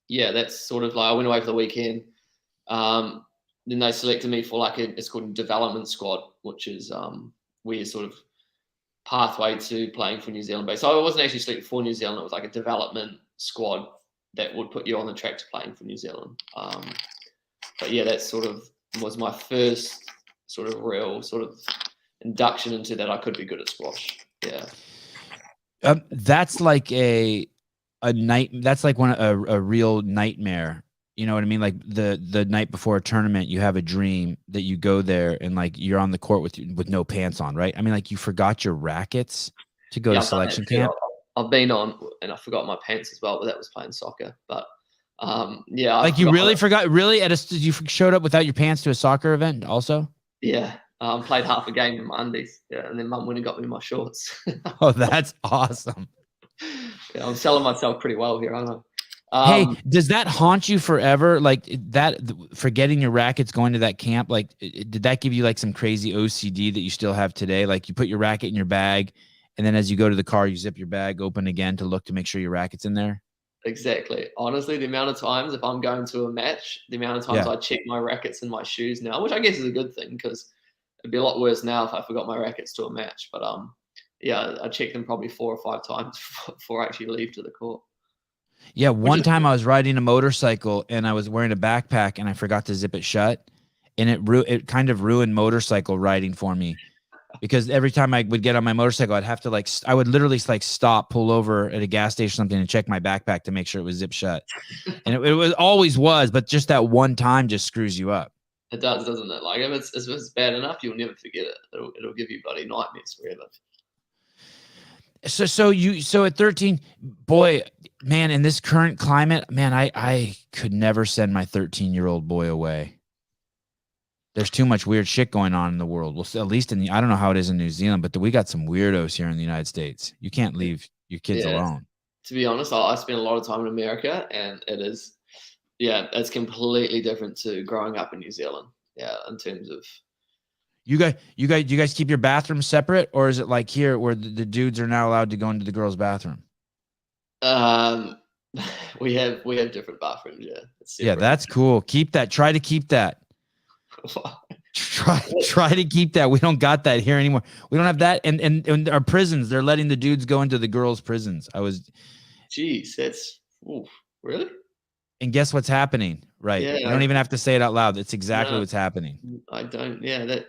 yeah, that's sort of like I went away for the weekend. Then they selected me for like it's called a development squad, which is where you sort of pathway to playing for New Zealand base. So I wasn't actually selected for New Zealand. It was like a development squad that would put you on the track to playing for New Zealand. But yeah, that sort of was my first sort of real sort of induction into that I could be good at squash. Yeah. That's like a night. That's like a real nightmare. You know what I mean? Like the night before a tournament, you have a dream that you go there and like you're on the court with no pants on, right? I mean, like you forgot your rackets to go to selection camp. I've been on and I forgot my pants as well, but that was playing soccer. But yeah, like you really forgot. Really, you showed up without your pants to a soccer event, also. Yeah, played half a game in my undies. Yeah, and then Mum went and got me my shorts. Oh, that's awesome. Yeah, I'm selling myself pretty well here, aren't I? Hey, does that haunt you forever? Like that, forgetting your rackets, going to that camp, like did that give you like some crazy OCD that you still have today? Like you put your racket in your bag, and then as you go to the car, you zip your bag open again to look to make sure your racket's in there? Exactly. Honestly, the amount of times if I'm going to a match, the amount of times I check my rackets and my shoes now, which I guess is a good thing because it'd be a lot worse now if I forgot my rackets to a match. But yeah, I check them probably 4 or 5 times before I actually leave to the court. Yeah, one time I was riding a motorcycle and I was wearing a backpack and I forgot to zip it shut, and it kind of ruined motorcycle riding for me, because every time I would get on my motorcycle, I'd have to I would literally stop, pull over at a gas station or something and check my backpack to make sure it was zipped shut. And it was always was, but just that one time just screws you up. It does, doesn't it? Like if it's bad enough, you'll never forget it. It'll give you bloody nightmares forever. So at 13, boy, man, in this current climate, man, I could never send my 13-year-old boy away. There's too much weird shit going on in the world. Well, at least I don't know how it is in New Zealand, but we got some weirdos here in the United States. You can't leave your kids Yeah. alone. To be honest, I spent a lot of time in America, and it's completely different to growing up in New Zealand. Yeah, in terms of You guys keep your bathrooms separate, or is it like here where the dudes are now allowed to go into the girls' bathroom? we have different bathrooms. Yeah, it's Yeah, separate. that's cool. Keep that. Try to keep that. Try to keep that. We don't got that here anymore. We don't have that. And our prisons, they're letting the dudes go into the girls' prisons. Jeez, that's really. And guess what's happening? Right. Yeah, You don't even have to say it out loud. It's exactly what's happening. I don't. Yeah, that.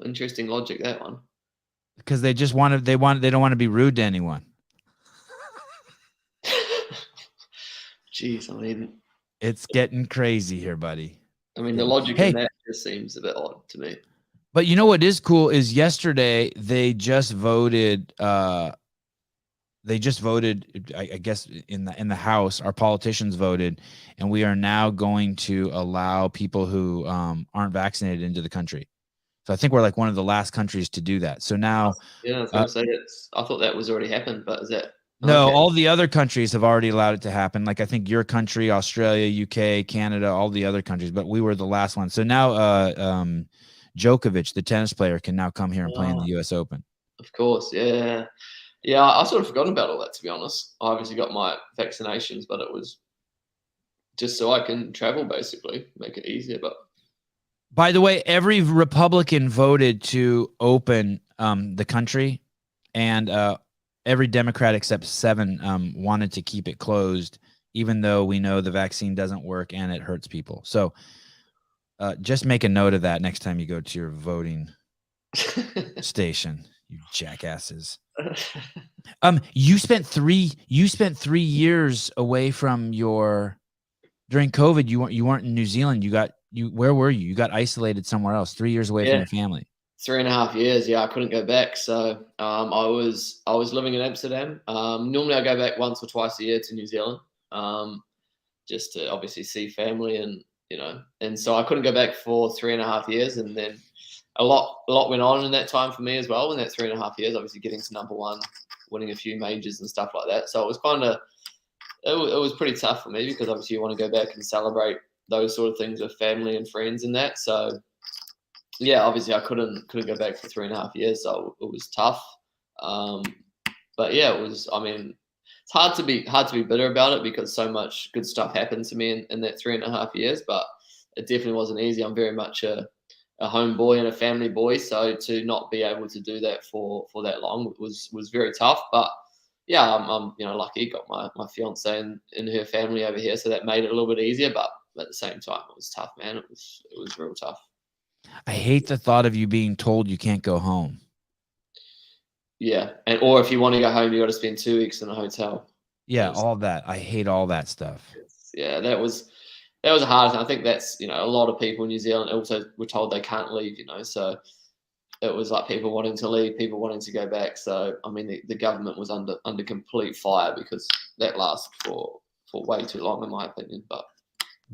Interesting logic, that one. Because they don't want to be rude to anyone. Jeez, I mean, it's getting crazy here, buddy. I mean, the logic in that just seems a bit odd to me. But you know what is cool is yesterday they just voted. I guess in the House, our politicians voted, and we are now going to allow people who aren't vaccinated into the country. So I think we're like one of the last countries to do that. So now, yeah, I was going to say I thought that was already happened, but is that? No, all the other countries have already allowed it to happen. Like I think your country, Australia, UK, Canada, all the other countries, but we were the last one. So now Djokovic, the tennis player, can now come here and play in the US Open. Of course, yeah. Yeah, I sort of forgotten about all that, to be honest. I obviously got my vaccinations, but it was just so I can travel, basically, make it easier. But by the way, every Republican voted to open the country, and every Democrat except 7 wanted to keep it closed, even though we know the vaccine doesn't work and it hurts people. So just make a note of that next time you go to your voting station, you jackasses. You spent 3 years away from during COVID. You weren't in New Zealand. Where were you? You got isolated somewhere else. 3 years away from your family. 3.5 years. Yeah, I couldn't go back. So I was living in Amsterdam. Normally I go back once or twice a year to New Zealand, just to obviously see family and so I couldn't go back for 3.5 years, and then a lot went on in that time for me as well. In that 3.5 years, obviously getting to number one, winning a few majors and stuff like that. So it was it was pretty tough for me, because obviously you want to go back and celebrate those sort of things with family and friends and that. So yeah, obviously I couldn't go back for 3.5 years, so it was tough. But yeah, it was. I mean, it's hard to be bitter about it, because so much good stuff happened to me in that 3.5 years. But it definitely wasn't easy. I'm very much a home boy and a family boy, so to not be able to do that for that long was very tough. But yeah, I'm lucky. Got my fiance and her family over here, so that made it a little bit easier. But at the same time, it was tough, man. It was real tough. I hate the thought of you being told you can't go home. Yeah, or if you want to go home, you got to spend 2 weeks in a hotel. Yeah, all that. I hate all that stuff. Yeah, that was a hard thing. I think that's a lot of people in New Zealand also were told they can't leave. So it was like people wanting to leave, people wanting to go back. So I mean, the government was under complete fire, because that lasted for way too long, in my opinion. But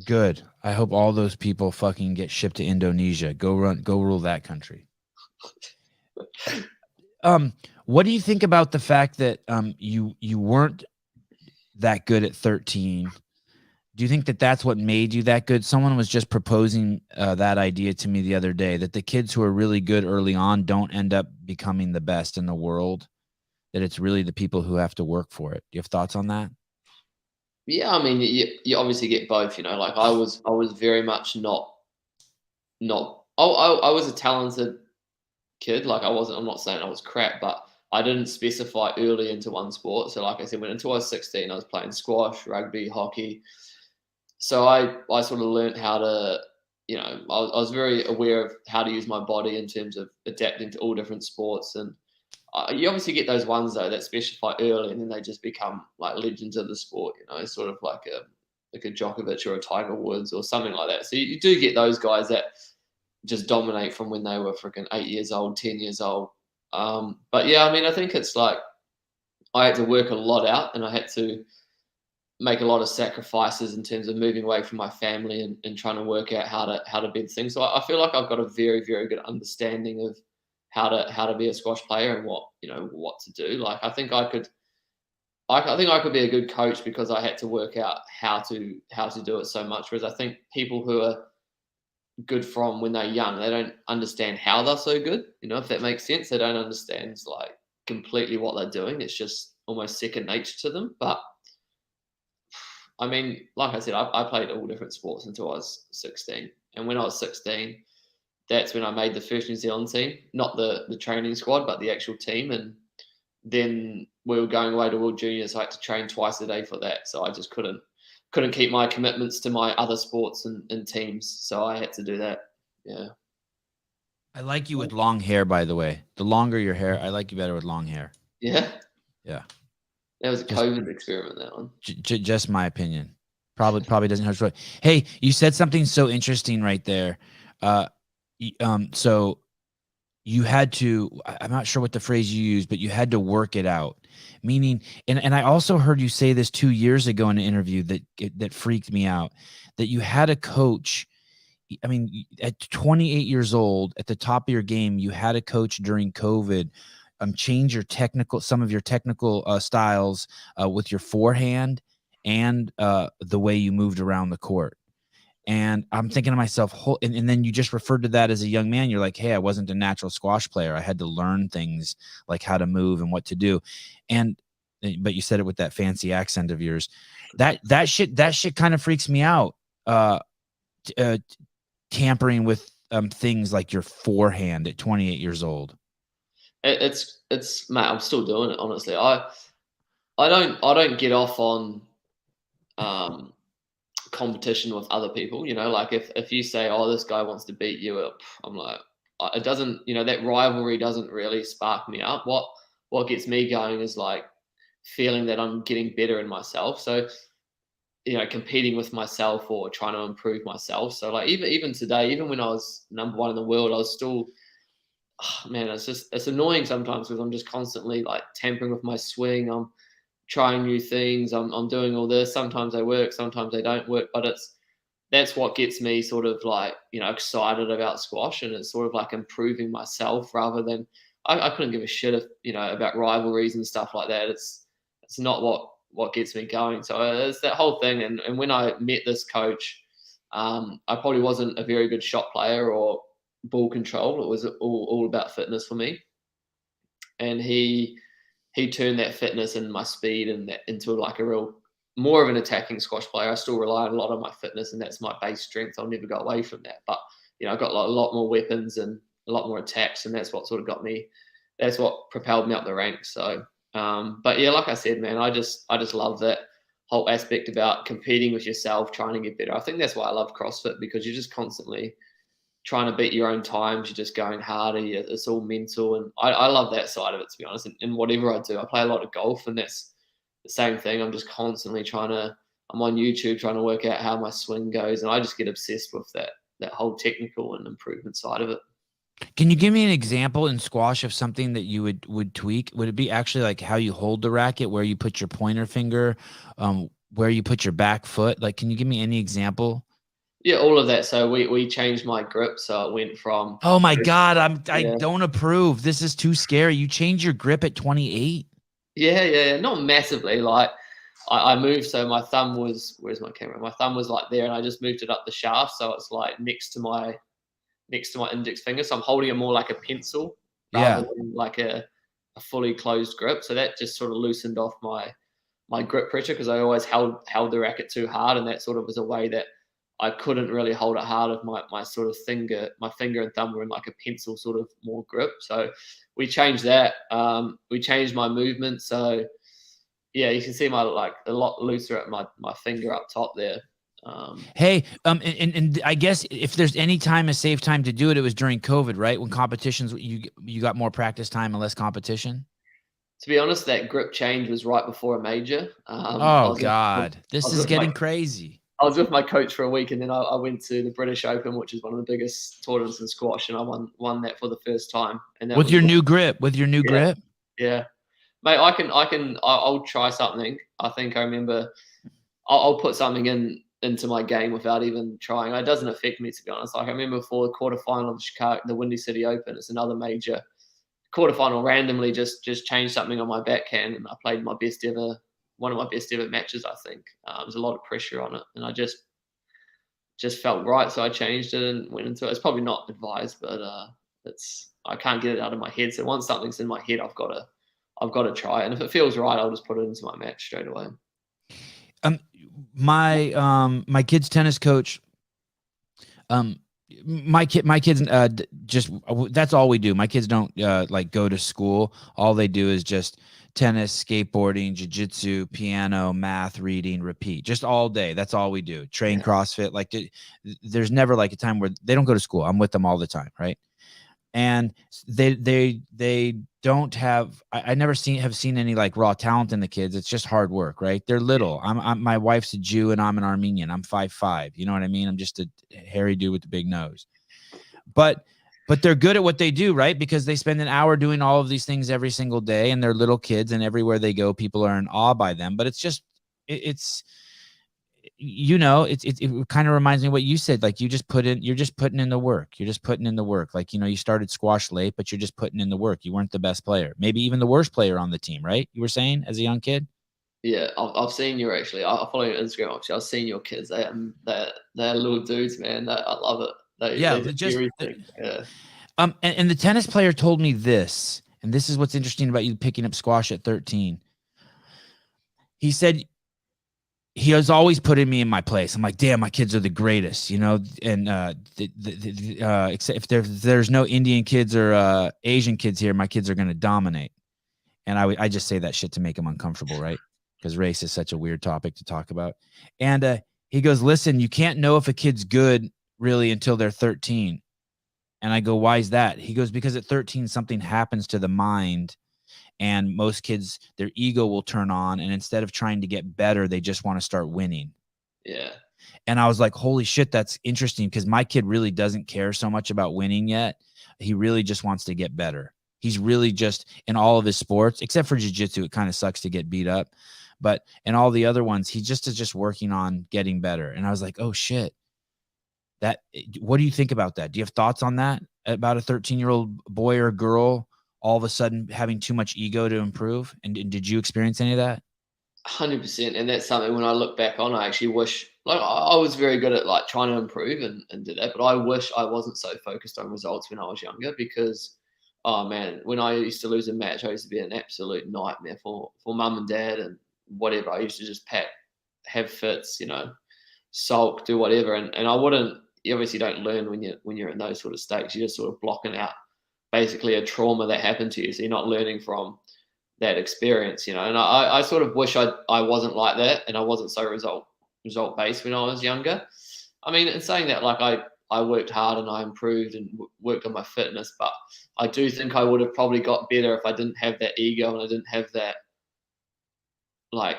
good. I hope all those people fucking get shipped to Indonesia. Go rule that country. What do you think about the fact that you weren't that good at 13? Do you think that that's what made you that good? Someone was just proposing that idea to me the other day, that the kids who are really good early on don't end up becoming the best in the world, that it's really the people who have to work for it. Do you have thoughts on that? Yeah, I mean, you obviously get both. Like I was very much not. I was a talented kid. Like I'm not saying I was crap, but I didn't specify early into one sport. So like I said, until I was 16, I was playing squash, rugby, hockey. So I sort of learned how to, I was very aware of how to use my body in terms of adapting to all different sports. And you obviously get those ones though that specify early, and then they just become like legends of the sport. Sort of like a Djokovic or a Tiger Woods or something like that. So you do get those guys that just dominate from when they were freaking 8 years old, 10 years old. But yeah, I mean, I think it's like I had to work a lot out, and I had to make a lot of sacrifices in terms of moving away from my family and trying to work out how to be the thing. So I feel like I've got a very, very good understanding of how to be a squash player and what to do. Like I think I could be a good coach because I had to work out how to do it so much. Whereas I think people who are good from when they're young, they don't understand how they're so good. If that makes sense, they don't understand like completely what they're doing. It's just almost second nature to them. But I mean, like I said, I played all different sports until I was 16. And when I was 16, that's when I made the first New Zealand team, not the training squad, but the actual team. And then we were going away to World Juniors. So I had to train twice a day for that. So I just couldn't keep my commitments to my other sports and teams. So I had to do that. Yeah. I like you with long hair, by the way. The longer your hair, I like you better with long hair. Yeah. Yeah. That was a COVID experiment, that one. Just my opinion. Probably doesn't hurt. Short. Hey, you said something so interesting right there. So you had to, I'm not sure what the phrase you used, but you had to work it out. Meaning, and I also heard you say this 2 years ago in an interview that freaked me out, that you had a coach. I mean, at 28 years old, at the top of your game, you had a coach during COVID change some of your technical styles with your forehand and the way you moved around the court. And I'm thinking to myself, and then you just referred to that as a young man. You're like, hey, I wasn't a natural squash player. I had to learn things like how to move and what to do. But you said it with that fancy accent of yours. That shit kind of freaks me out. Tampering with things like your forehand at 28 years old. It's mate, I'm still doing it, honestly. I don't get off on competition with other people. Like if you say, oh, this guy wants to beat you up, I'm like, it doesn't, that rivalry doesn't really spark me up. What gets me going is like feeling that I'm getting better in myself. So competing with myself or trying to improve myself. So like even today, even when I was number one in the world, I was still, man, it's annoying sometimes because I'm just constantly like tampering with my swing. I'm trying new things. I'm doing all this. Sometimes they work, sometimes they don't work, but that's what gets me sort of like, excited about squash, and it's sort of like improving myself rather than I couldn't give a shit if, about rivalries and stuff like that. It's not what gets me going. So it's that whole thing. And when I met this coach, I probably wasn't a very good shot player or ball control. It was all about fitness for me. And he turned that fitness and my speed and that into like a real more of an attacking squash player. I still rely a lot on my fitness, and that's my base strength. I'll never go away from that. But I got a lot more weapons and a lot more attacks, and that's what sort of got me. That's what propelled me up the ranks. So, but yeah, like I said, man, I just love that whole aspect about competing with yourself, trying to get better. I think that's why I love CrossFit, because you're just constantly trying to beat your own times. You're just going harder. It's all mental, and I love that side of it, to be honest. And whatever I do, I play a lot of golf, and that's the same thing. I'm just constantly I'm on YouTube trying to work out how my swing goes, and I just get obsessed with that whole technical and improvement side of it. Can you give me an example in squash of something that you would tweak? Would it be actually like how you hold the racket, where you put your pointer finger, where you put your back foot? Like, can you give me any example? Yeah, all of that. So we changed my grip, so it went from. Oh my God, I don't approve. This is too scary. You change your grip at 28? Yeah, not massively. Like I moved, so my thumb was, where's my camera? My thumb was like there, and I just moved it up the shaft, so it's like next to my index finger. So I'm holding it more like a pencil rather than like a fully closed grip. So that just sort of loosened off my grip pressure, because I always held the racket too hard, and that sort of was a way that I couldn't really hold it hard if my sort of my finger and thumb were in like a pencil sort of more grip. So we changed that. We changed my movement. So yeah, you can see my like a lot looser at my finger up top there. Hey, and I guess if there's any time a safe time to do it, it was during COVID, right? When competitions, you got more practice time and less competition. To be honest, that grip change was right before a major. Oh God, this is getting crazy. I was with my coach for a week, and then I went to the British Open, which is one of the biggest tournaments in squash, and I won that for the first time. And with your new grip, grip. Yeah, mate, I'll try something. I think I remember I'll put something into my game without even trying. It doesn't affect me, to be honest. Like I remember before the quarterfinal of the Windy City Open, it's another major quarterfinal. Randomly, just changed something on my backhand, and I played one of my best ever matches. I think there's a lot of pressure on it, and I just felt right, so I changed it and went into it. It's probably not advised, but I can't get it out of my head. So once something's in my head, I've got to try it, and if it feels right, I'll just put it into my match straight away. My kid's tennis coach, my kids just that's all we do. My kids don't like go to school. All they do is just tennis, skateboarding, jiu-jitsu, piano, math, reading, repeat, just all day. That's all we do. Train CrossFit. Like there's never like a time where they don't go to school. I'm with them all the time, right? And they don't have, I never have seen any like raw talent in the kids. It's just hard work, right? They're little. My wife's a Jew and I'm an Armenian. I'm 5'5". You know what I mean? I'm just a hairy dude with a big nose. But they're good at what they do, right? Because they spend an hour doing all of these things every single day, and they're little kids, and everywhere they go, people are in awe by them. But it's just, it kind of reminds me of what you said. Like you're just putting in the work. You're just putting in the work. Like, you started squash late, but you're just putting in the work. You weren't the best player, maybe even the worst player on the team, right? You were saying as a young kid. Yeah, I've seen you actually. I follow you on Instagram. Actually, I've seen your kids. They're little dudes, man. I love it. They just everything. Yeah. And the tennis player told me this, and this is what's interesting about you picking up squash at 13. He said he has always putting me in my place. I'm like, damn, my kids are the greatest, and except if there's no Indian kids or Asian kids here, my kids are going to dominate. And I just say that shit to make him uncomfortable, right? Because race is such a weird topic to talk about. And he goes, listen, you can't know if a kid's good really until they're 13. And I go, why is that? He goes, because at 13, something happens to the mind, and most kids, their ego will turn on, and instead of trying to get better, they just want to start winning. Yeah. And I was like, holy shit, that's interesting, because my kid really doesn't care so much about winning yet. He really just wants to get better. He's really just, in all of his sports, except for jiu-jitsu, it kind of sucks to get beat up. But in all the other ones, he just is just working on getting better. And I was like, oh shit. What do you think about that? Do you have thoughts on that, about a 13-year-old boy or girl all of a sudden having too much ego to improve? And did you experience any of that? 100%. And that's something when I look back on, I actually wish, like I was very good at like trying to improve and do that, but I wish I wasn't so focused on results when I was younger, because, oh man, when I used to lose a match, I used to be an absolute nightmare for mum and dad and whatever. I used to just have fits, sulk, do whatever. And I wouldn't, you obviously don't learn when you're in those sort of states. You're just sort of blocking out basically a trauma that happened to you. So you're not learning from that experience, And I sort of wish I wasn't like that, and I wasn't so result based when I was younger. I mean, in saying that, like I worked hard and I improved and worked on my fitness, but I do think I would have probably got better if I didn't have that ego and I didn't have that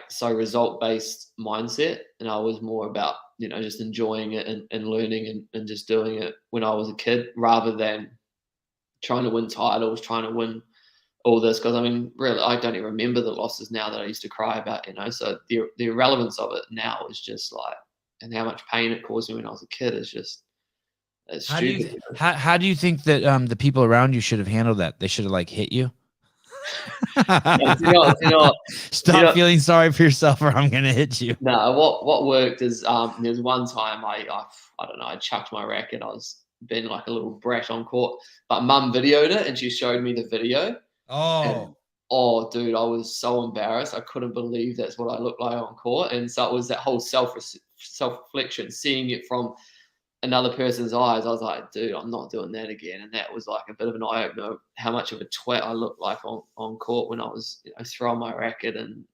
so result based mindset, and I was more about just enjoying it and learning and just doing it when I was a kid, rather than trying to win titles, trying to win all this. Because I mean, really, I don't even remember the losses now that I used to cry about. So the irrelevance of it now is just like, and how much pain it caused me when I was a kid is just, it's stupid. How do you think that the people around you should have handled that? They should have like hit you. Stop feeling sorry for yourself, or I'm gonna hit you. No, what worked is there's one time I don't know, I chucked my racket. I was being like a little brat on court, but mum videoed it and she showed me the video. Oh, dude, I was so embarrassed. I couldn't believe that's what I looked like on court. And so it was that whole self-reflection, seeing it from another person's eyes. I was like, dude, I'm not doing that again. And that was like a bit of an eye-opener, how much of a twat I looked like on court when I was throwing my racket and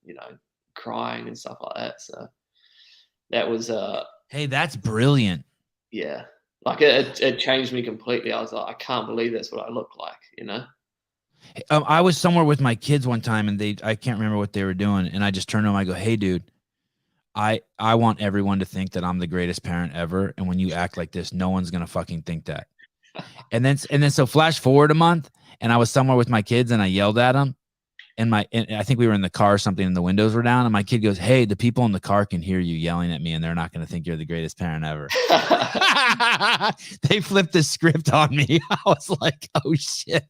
crying and stuff like that. So that was hey, that's brilliant. Yeah, like it changed me completely. I was like, I can't believe that's what I look like. I was somewhere with my kids one time, and I can't remember what they were doing, and I just turned to them. I go, hey, dude, I want everyone to think that I'm the greatest parent ever, and when you act like this, no one's gonna fucking think that. And then so flash forward a month, and I was somewhere with my kids, and I yelled at them, and I think we were in the car or something, and the windows were down, and my kid goes, "Hey, the people in the car can hear you yelling at me, and they're not going to think you're the greatest parent ever." They flipped the script on me. I was like, "Oh shit."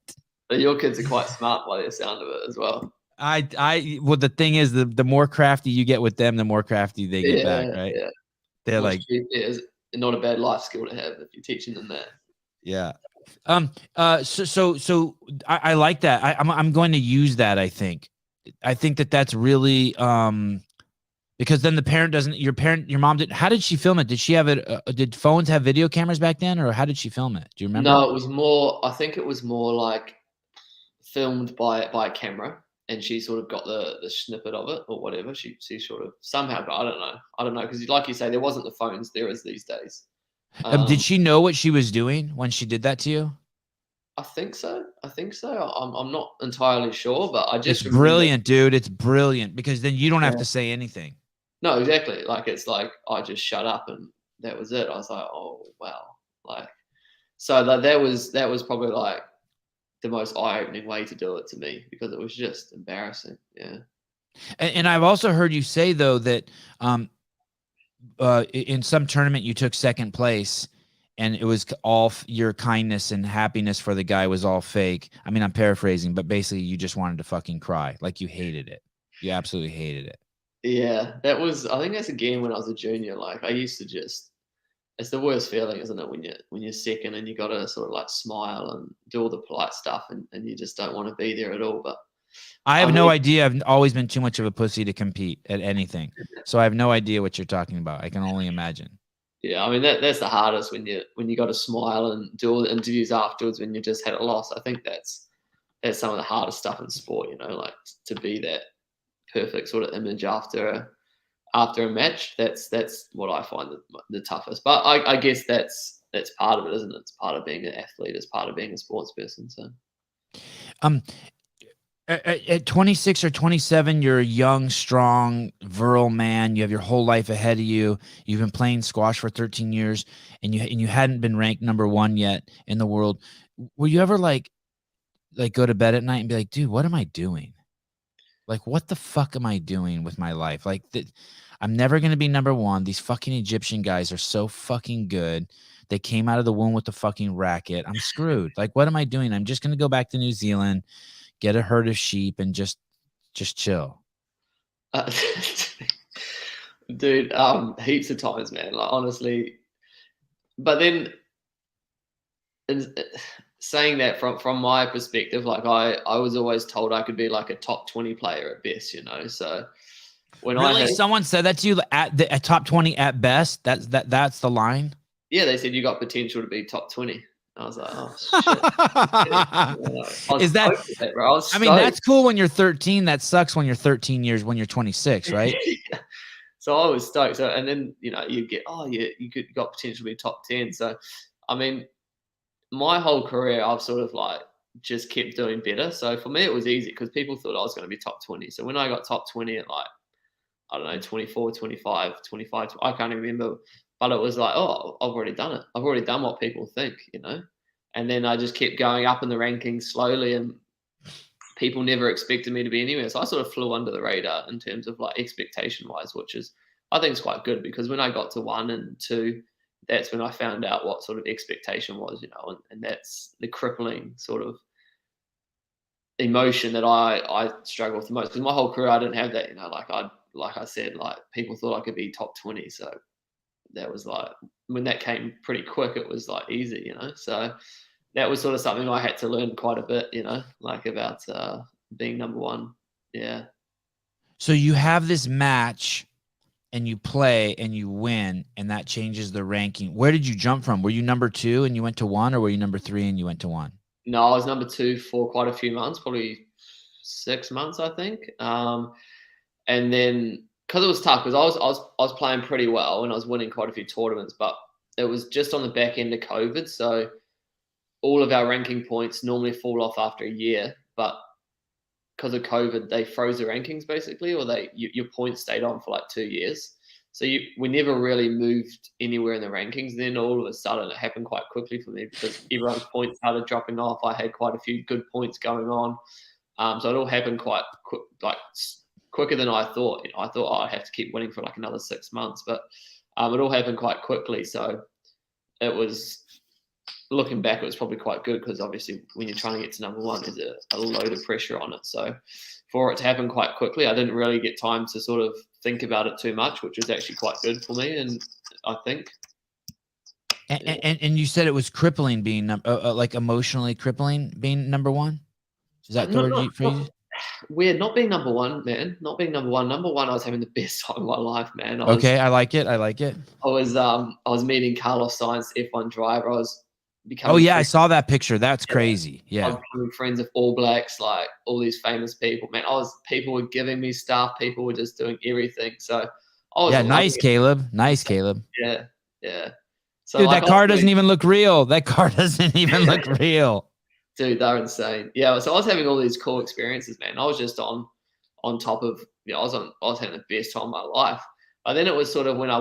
Your kids are quite smart by the sound of it as well. Well, the thing is, the more crafty you get with them, the more crafty they get back, right? Yeah. They're like, it's not a bad life skill to have if you're teaching them that. yeah. So I like that. I'm going to use that. I think that's really because then the parent doesn't. Your mom did. How did she film it? Did she have it? Did phones have video cameras back then, or how did she film it? Do you remember? No, it was more. I think it was more like filmed by a camera, and she sort of got the snippet of it or whatever. She sort of somehow got. I don't know because like you say, there wasn't the phones there as these days. Did she know what she was doing when she did that to you? I think so. I'm not entirely sure, but I just It's brilliant, dude. It's brilliant because then you don't have to say anything. No, exactly. Like it's like I just shut up and that was it. I was like, oh wow, like so that was probably like the most eye-opening way to do it to me because it was just embarrassing. Yeah. And I've also heard you say though that in some tournament you took second place, and it was all your kindness and happiness for the guy was all fake. I mean, I'm paraphrasing, but basically you just wanted to fucking cry. Like you hated it. You absolutely hated it. Yeah, I think that's again when I was a junior. Like I used to just, it's the worst feeling, isn't it? When you're second and you got to sort of like smile and do all the polite stuff and you just don't want to be there at all. But I have no idea. I've always been too much of a pussy to compete at anything. So I have no idea what you're talking about. I can only imagine. Yeah, I mean that's the hardest when you got to smile and do all the interviews afterwards when you just had a loss. I think that's some of the hardest stuff in sport. Like to be that perfect sort of image after a match. That's what I find the toughest. But I guess that's part of it, isn't it? It's part of being an athlete. It's part of being a sports person. So, at 26 or 27, you're a young, strong, virile man. You have your whole life ahead of you. You've been playing squash for 13 years, and you hadn't been ranked number 1 yet in the world. Were you ever like go to bed at night and be like, dude, what am I doing? Like, what the fuck am I doing with my life? Like, I'm never going to be number 1. These fucking Egyptian guys are so fucking good. They came out of the womb with the fucking racket. I'm screwed. Like, what am I doing? I'm just going to go back to New Zealand, get a herd of sheep, and just chill. Dude, heaps of times, man. Like, honestly. But then, saying that from my perspective, like I was always told I could be like a top 20 player at best, So when someone said that to you at top 20 at best, that's the line. Yeah, they said you got potential to be top 20. I was like, oh shit. Is that, bro? I mean, that's cool when you're 13. That sucks when you're 13 years when you're 26, right? Yeah. So I was stoked. So and then you get you got potential to be top 10. So I mean, my whole career I've sort of like just kept doing better. So for me it was easy because people thought I was going to be top 20. So when I got top 20 at like, I don't know, 24, 25, 25, I can't even remember. But it was like, oh, I've already done it. I've already done what people think, And then I just kept going up in the rankings slowly, and people never expected me to be anywhere. So I sort of flew under the radar in terms of like expectation-wise, which is, I think, is quite good because when I got to 1 and 2, that's when I found out what sort of expectation was, and that's the crippling sort of emotion that I struggle with the most. Because my whole career I didn't have that, like I said, like people thought I could be top 20, so that was like when that came pretty quick, it was like easy, So that was sort of something I had to learn quite a bit, like about being number 1. Yeah. So you have this match and you play and you win, and that changes the ranking. Where did you jump from? Were you number 2 and you went to 1, or were you number 3 and you went to 1? No, I was number 2 for quite a few months, probably 6 months, I think. And then because it was tough, because I was playing pretty well and I was winning quite a few tournaments, but it was just on the back end of COVID. So all of our ranking points normally fall off after a year, but because of COVID, they froze the rankings basically, or your points stayed on for like 2 years. So we never really moved anywhere in the rankings. Then all of a sudden, it happened quite quickly for me because everyone's points started dropping off. I had quite a few good points going on. So it all happened quite quick, quicker than I thought. I thought I'd have to keep winning for like another 6 months, but it all happened quite quickly. So it was, looking back, it was probably quite good because obviously when you're trying to get to number one, there's a load of pressure on it. So for it to happen quite quickly, I didn't really get time to sort of think about it too much, which was actually quite good for me. And I think. And you said it was crippling being like emotionally crippling being number one. Is that the word you phrase? Weird, not being number one, man. Not being number one. Number one, I was having the best time of my life, man. I like it. I like it. I was meeting Carlos Sainz, F1 driver. I was becoming. Oh yeah, I saw that picture. That's crazy. Yeah. I was becoming friends with All Blacks, like all these famous people, man. People were giving me stuff. People were just doing everything. So I was. Yeah, nice, Caleb. Nice, Caleb. Yeah, yeah. So, dude, that car doesn't even look real. That car doesn't even look real. Dude, they're insane. Yeah, so I was having all these cool experiences, man. I was just on top of, I was having the best time of my life. But then it was sort of when I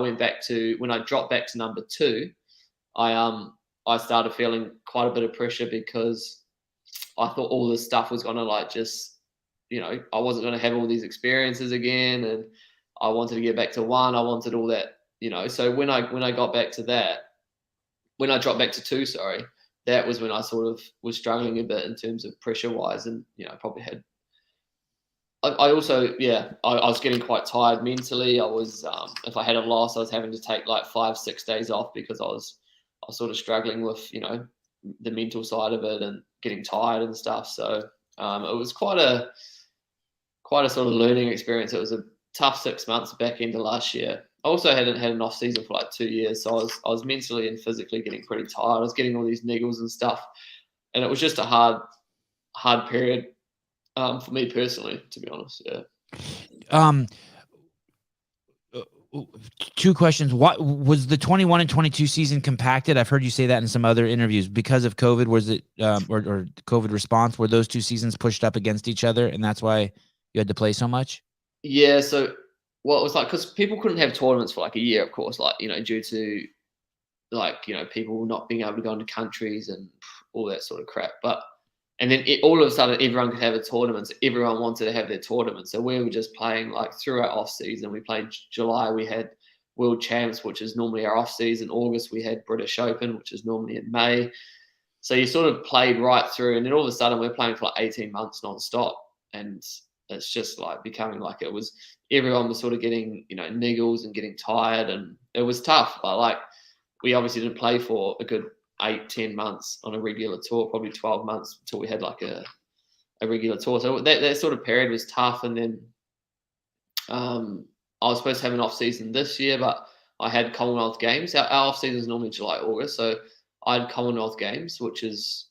dropped back to number two, I started feeling quite a bit of pressure because I thought all this stuff was gonna I wasn't gonna have all these experiences again, and I wanted to get back to one. I wanted all that, So when I got back to that, when I dropped back to two, sorry, that was when I sort of was struggling a bit in terms of pressure wise, and probably had. I also, I was getting quite tired mentally. I was, if I had a loss, I was having to take like 5-6 days off because I was sort of struggling with the mental side of it and getting tired and stuff. So it was quite a sort of learning experience. It was a tough 6 months back into last year. I also hadn't had an off season for like 2 years, so I was mentally and physically getting pretty tired. I was getting all these niggles and stuff, and it was just a hard period for me personally, to be honest. Yeah. Two questions. What was the 21 and 22 season compacted? I've heard you say that in some other interviews because of COVID. Was it or COVID response? Were those two seasons pushed up against each other, and that's why you had to play so much? Yeah. So. Well, it was like because people couldn't have tournaments for like a year, of course, due to people not being able to go into countries and all that sort of crap. And then all of a sudden, everyone could have a tournament. So everyone wanted to have their tournament. So we were just playing like through our off season. We played July. We had World Champs, which is normally our off season. August we had British Open, which is normally in May. So you sort of played right through, and then all of a sudden we're playing for like 18 months nonstop, and it's just like becoming like it was. Everyone was sort of getting, niggles and getting tired, and it was tough. But we obviously didn't play for a good 8-10 months on a regular tour, probably 12 months until we had like a regular tour. So that sort of period was tough. And then I was supposed to have an off season this year, but I had Commonwealth Games. Our off season is normally July, August. So I had Commonwealth Games, which is,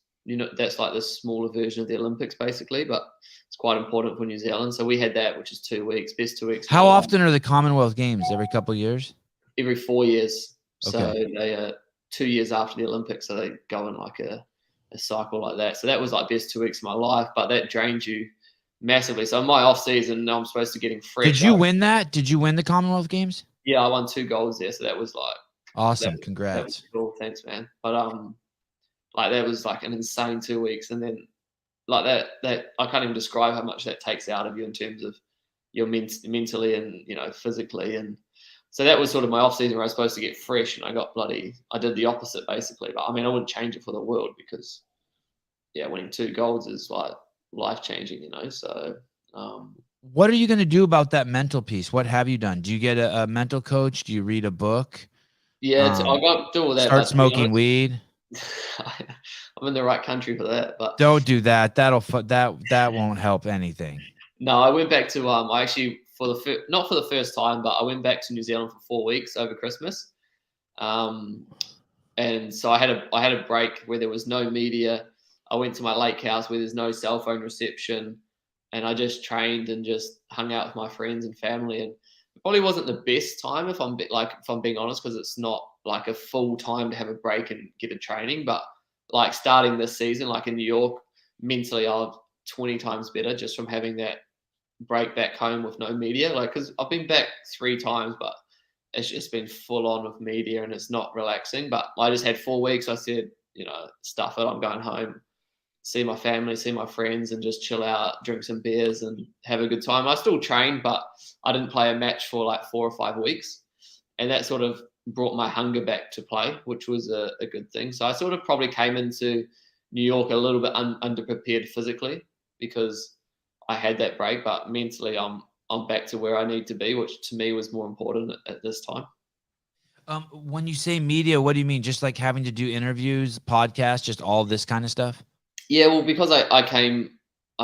that's like the smaller version of the Olympics basically, but it's quite important for New Zealand. So we had that, which is 2 weeks, best 2 weeks. How often are the Commonwealth Games? Every couple of years? Every 4 years. Okay. So they are 2 years after the Olympics. So they go in like a cycle like that. So that was like best 2 weeks of my life, but that drained you massively. So my off season, I'm supposed to getting fresh. Did you win that? Did you win the Commonwealth Games? Yeah, I won 2 golds there. So that was like awesome. Congrats. That was cool. Thanks, man. But that was like an insane 2 weeks, and then like that I can't even describe how much that takes out of you in terms of your mentally and physically. And so that was sort of my off season where I was supposed to get fresh, and I did the opposite basically. But I mean, I wouldn't change it for the world because winning 2 golds is like life changing, So what are you going to do about that mental piece? What have you done? Do you get a mental coach? Do you read a book? Yeah, I got to do all that. Start smoking weed. I'm in the right country for that, but don't do that. That won't help anything. No, I went back to I actually not for the first time, but I went back to New Zealand for 4 weeks over Christmas, and so I had a break where there was no media. I went to my lake house where there's no cell phone reception, and I just trained and just hung out with my friends and family. And it probably wasn't the best time if I'm being honest, because it's not like a full time to have a break and get a training. But like starting this season, like in New York, mentally I was 20 times better just from having that break back home with no media. Like, because I've been back 3 times, but it's just been full on with media and it's not relaxing. But I just had 4 weeks. I said, stuff it, I'm going home. see my family, see my friends, and just chill out, drink some beers, and have a good time. I still trained, but I didn't play a match for like 4 or 5 weeks, and that sort of brought my hunger back to play, which was a good thing. So I sort of probably came into New York a little bit underprepared physically because I had that break, but mentally I'm back to where I need to be, which to me was more important at this time. When you say media, what do you mean? Just like having to do interviews, podcasts, just all this kind of stuff? Yeah, well, because I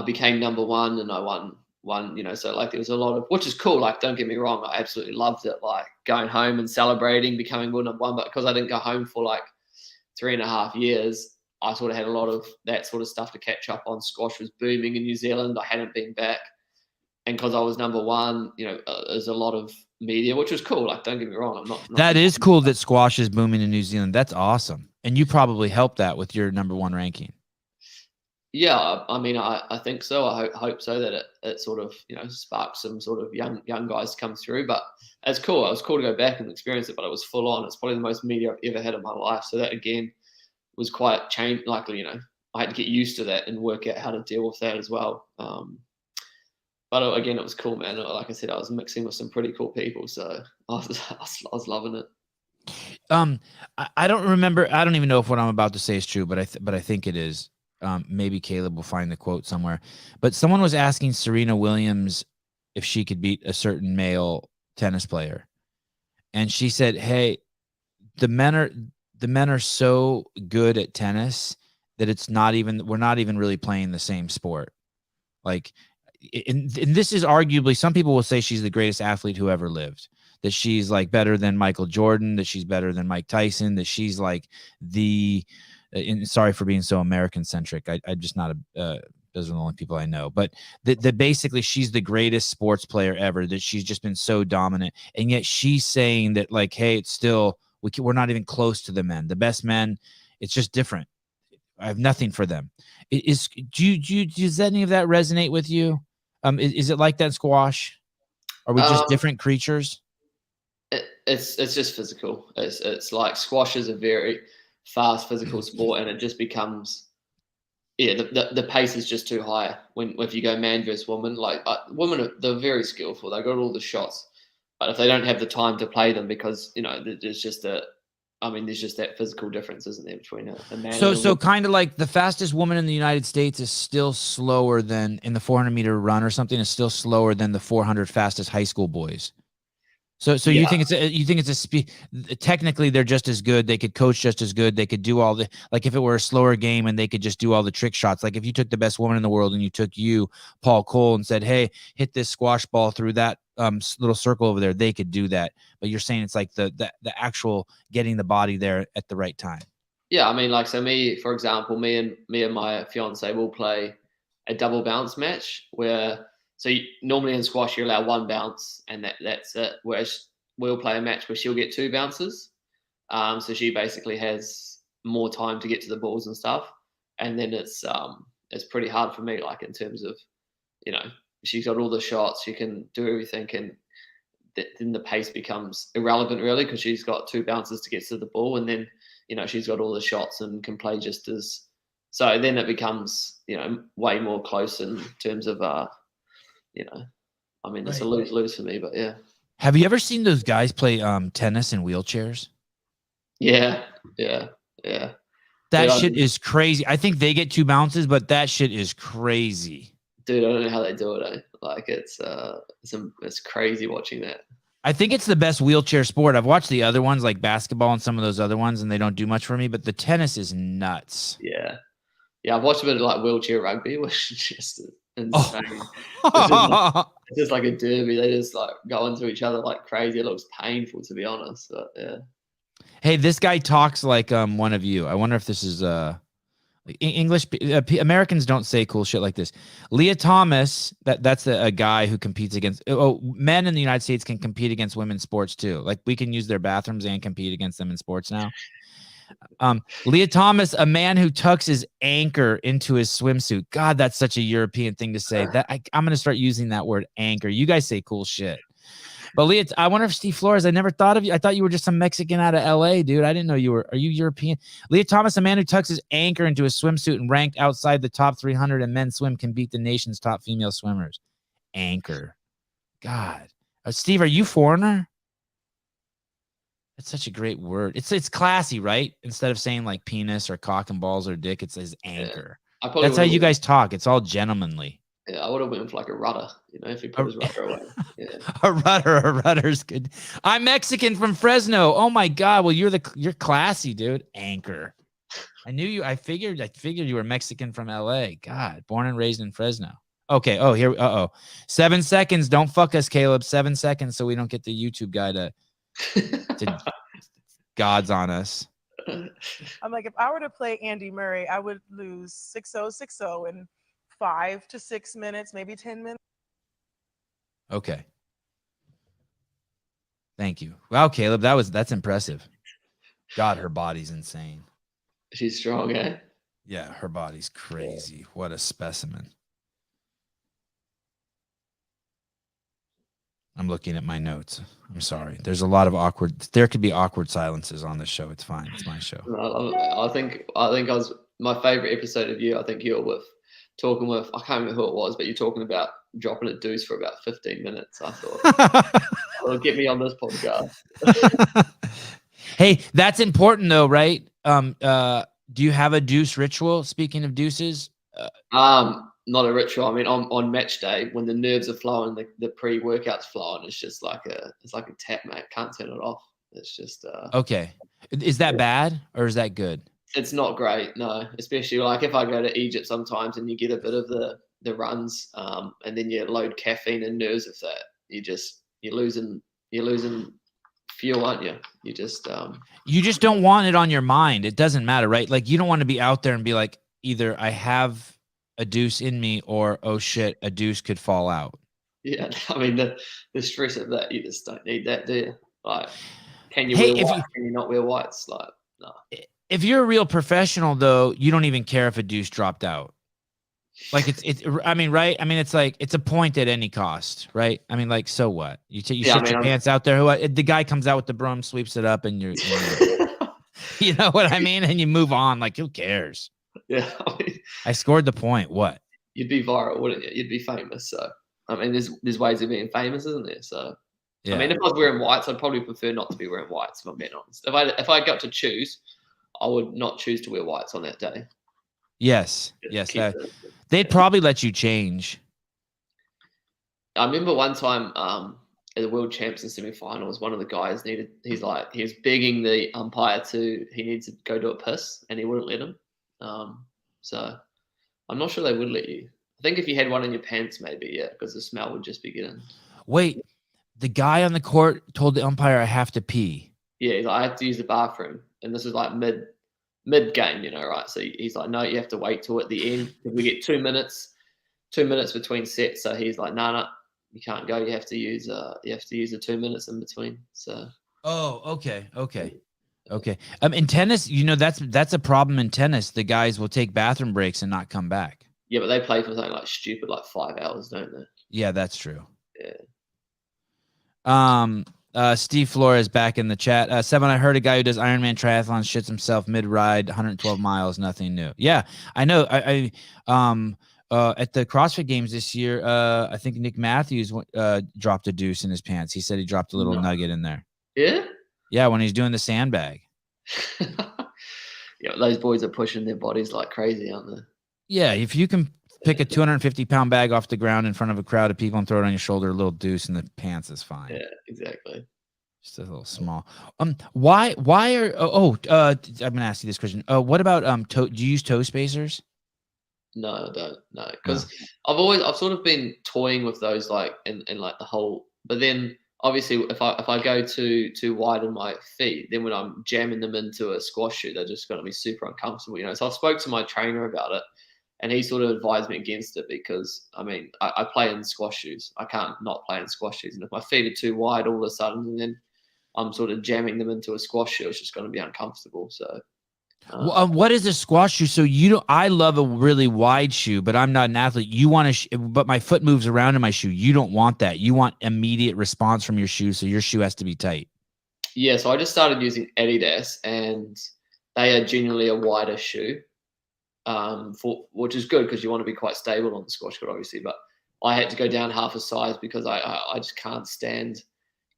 became number one and I won, so like there was a lot of, which is cool. Like, don't get me wrong, I absolutely loved it. Like going home and celebrating, becoming world number one. But because I didn't go home for like 3.5 years, I sort of had a lot of that sort of stuff to catch up on. Squash was booming in New Zealand. I hadn't been back. And because I was number one, there's a lot of media, which was cool. Like, don't get me wrong, I'm not that is cool that squash is booming in New Zealand. That's awesome. And you probably helped that with your number one ranking. Yeah, I mean, I think so. I hope so that it sort of, sparks some sort of young guys to come through. But it's cool. It was cool to go back and experience it, but it was full on. It's probably the most media I've ever had in my life. So that, again, was quite changed. Like, I had to get used to that and work out how to deal with that as well. But again, it was cool, man. Like I said, I was mixing with some pretty cool people. So I was loving it. I don't remember. I don't even know if what I'm about to say is true, but I think it is. Maybe Caleb will find the quote somewhere. But someone was asking Serena Williams if she could beat a certain male tennis player, and she said, "Hey, the men are so good at tennis that we're not even really playing the same sport." Like, and this is arguably, some people will say she's the greatest athlete who ever lived. That she's like better than Michael Jordan. That she's better than Mike Tyson. That she's like and sorry for being so American centric. I'm just not those are the only people I know, but that basically she's the greatest sports player ever, that she's just been so dominant. And yet she's saying that, like, hey, it's still, we're not even close to the men, the best men. It's just different. I have nothing for them. Does any of that resonate with you? Is it like that squash? Are we just different creatures? It's just physical. It's like squash is a very fast physical sport, and it just becomes, the pace is just too high if you go man versus woman. Like, women they're very skillful, they got all the shots, but if they don't have the time to play them, because there's just that physical difference, isn't there, between a man and a so woman. Kind of like the fastest woman in the United States is still slower than, in the 400-meter run or something, is still slower than the 400 fastest high school boys. So yeah. you think it's a speed? Technically, they're just as good. They could coach just as good. They could do all the, like, if it were a slower game and they could just do all the trick shots. Like if you took the best woman in the world and you took Paul Coll, and said, "Hey, hit this squash ball through that little circle over there," they could do that. But you're saying it's like the actual getting the body there at the right time. Yeah, I mean, like, so for example, me and my fiance will play a double bounce match where. So normally in squash, you're allowed one bounce, and that's it. Whereas we'll play a match where she'll get 2 bounces. So she basically has more time to get to the balls and stuff. And then it's pretty hard for me, like, in terms of, she's got all the shots, she can do everything, and then the pace becomes irrelevant, really, because she's got 2 bounces to get to the ball, and then, she's got all the shots and can play just as. So then it becomes, way more close in terms of. It's a lose for me, but yeah. Have you ever seen those guys play tennis in wheelchairs? Yeah. That shit is crazy. I think they get 2 bounces, but that shit is crazy. Dude, I don't know how they do it. Like, it's crazy watching that. I think it's the best wheelchair sport. I've watched the other ones, like basketball and some of those other ones, and they don't do much for me, but the tennis is nuts. Yeah. I've watched a bit of like wheelchair rugby, which is just insane. It's just like a derby. They just like go into each other like crazy. It looks painful, to be honest. But yeah. Hey, this guy talks like one of you. I wonder if this is English. Americans don't say cool shit like this. Leah Thomas, that's a guy who competes against. Men in the United States can compete against women's sports too. Like, we can use their bathrooms and compete against them in sports now. Leah Thomas, a man who tucks his anchor into his swimsuit. God, that's such a European thing to say. That I'm going to start using that word, anchor. You guys say cool shit. But Leah, I wonder if Steve Flores, I never thought of you. I thought you were just some Mexican out of LA, dude. I didn't know you were. Are you European? Leah Thomas, a man who tucks his anchor into a swimsuit and ranked outside the top 300 in men's swim can beat the nation's top female swimmers. Anchor. God. Steve, are you foreigner? That's such a great word. It's classy, right? Instead of saying like penis or cock and balls or dick, it says anchor. Yeah. That's how you guys talk. It's all gentlemanly. Yeah, I would have went with like a rudder, if he put his rudder away. Yeah. A rudder's good. I'm Mexican from Fresno. Oh my God. Well, you're classy, dude. Anchor. I knew you. I figured you were Mexican from LA. God, born and raised in Fresno. Okay. Oh, here. 7 seconds. Don't fuck us, Caleb. 7 seconds, so we don't get the YouTube guy to gods on us. I'm like, if I were to play Andy Murray, I would lose 6-0, 6-0 in 5 to 6 minutes, maybe 10 minutes. Okay. Thank you. Wow, Caleb, that's impressive. God, her body's insane. She's strong, eh? Yeah, her body's crazy. What a specimen. I'm looking at my notes. I'm sorry. There could be awkward silences on this show. It's fine. It's my show. I think my favorite episode of you. I think you're talking with, I can't remember who it was, but you're talking about dropping a deuce for about 15 minutes. I thought, well, get me on this podcast. Hey, that's important though, right? Do you have a deuce ritual? Speaking of deuces, not a ritual. I mean, on match day when the nerves are flowing, the pre-workout's flowing, it's just like a tap, mate. Can't turn it off. It's just okay. Is that bad or is that good? It's not great, no. Especially like if I go to Egypt sometimes and you get a bit of the runs, and then you load caffeine and nerves with that, you're losing fuel, aren't you? You just don't want it on your mind. It doesn't matter, right? Like you don't want to be out there and be like, either I have a deuce in me or oh shit, a deuce could fall out. Yeah, I mean the stress of that, you just don't need that, do you? Like, can you wear whites? Can you not wear whites? Like, no. If you're a real professional, though, you don't even care if a deuce dropped out. Like I mean, right? I mean, it's like it's a point at any cost, right? I mean, like, so what? You shit your pants out there. The guy comes out with the broom, sweeps it up, and you're you know what I mean? And you move on. Like, who cares? Yeah, I scored the point. What? You'd be viral, wouldn't you? You'd be famous. So, I mean, there's ways of being famous, isn't there? So, yeah. I mean, if I was wearing whites, I'd probably prefer not to be wearing whites. If I'm being honest, if I got to choose, I would not choose to wear whites on that day. Yes. They'd probably let you change. I remember one time at the World Champs in semi-finals, one of the guys he was begging the umpire he needs to go do a piss, and he wouldn't let him. So I'm not sure they would let you. I think if you had one in your pants, maybe, yeah, because the smell would just be getting. Wait, the guy on the court told the umpire, I have to pee. Yeah, he's like, I have to use the bathroom. And this is like mid game, right? So he's like, no, you have to wait till at the end. If we get 2 minutes between sets. So he's like, no, you can't go. You have to use the 2 minutes in between. So. Oh, okay. In tennis, that's a problem in tennis. The guys will take bathroom breaks and not come back. Yeah, but they play for something like stupid, like 5 hours, don't they? Yeah, that's true. Yeah. Steve Flores back in the chat. Seven, I heard a guy who does Ironman triathlon shits himself mid-ride, 112 miles, nothing new. Yeah, I know. I at the CrossFit Games this year, I think Nick Matthews dropped a deuce in his pants. He said he dropped a little nugget in there. Yeah? Yeah, when he's doing the sandbag. Yeah, those boys are pushing their bodies like crazy, aren't they? Yeah, if you can pick a 250-pound bag off the ground in front of a crowd of people and throw it on your shoulder, a little deuce in the pants is fine. Yeah, exactly. Just a little small. Why are I'm gonna ask you this question. What about do you use toe spacers? No, I don't. No, because I've sort of been toying with those, like and like the whole. But then obviously, if I go too wide in my feet, then when I'm jamming them into a squash shoe, they're just going to be super uncomfortable. So I spoke to my trainer about it, and he sort of advised me against it because I mean I play in squash shoes. I can't not play in squash shoes, and if my feet are too wide all of a sudden, and then I'm sort of jamming them into a squash shoe, it's just going to be uncomfortable. So. What is a squash shoe? So you don't. I love a really wide shoe, but I'm not an athlete. You want but my foot moves around in my shoe. You don't want that. You want immediate response from your shoe, so your shoe has to be tight. Yeah, so I just started using Adidas, and they are genuinely a wider shoe, which is good because you want to be quite stable on the squash court, obviously. But I had to go down half a size because I just can't stand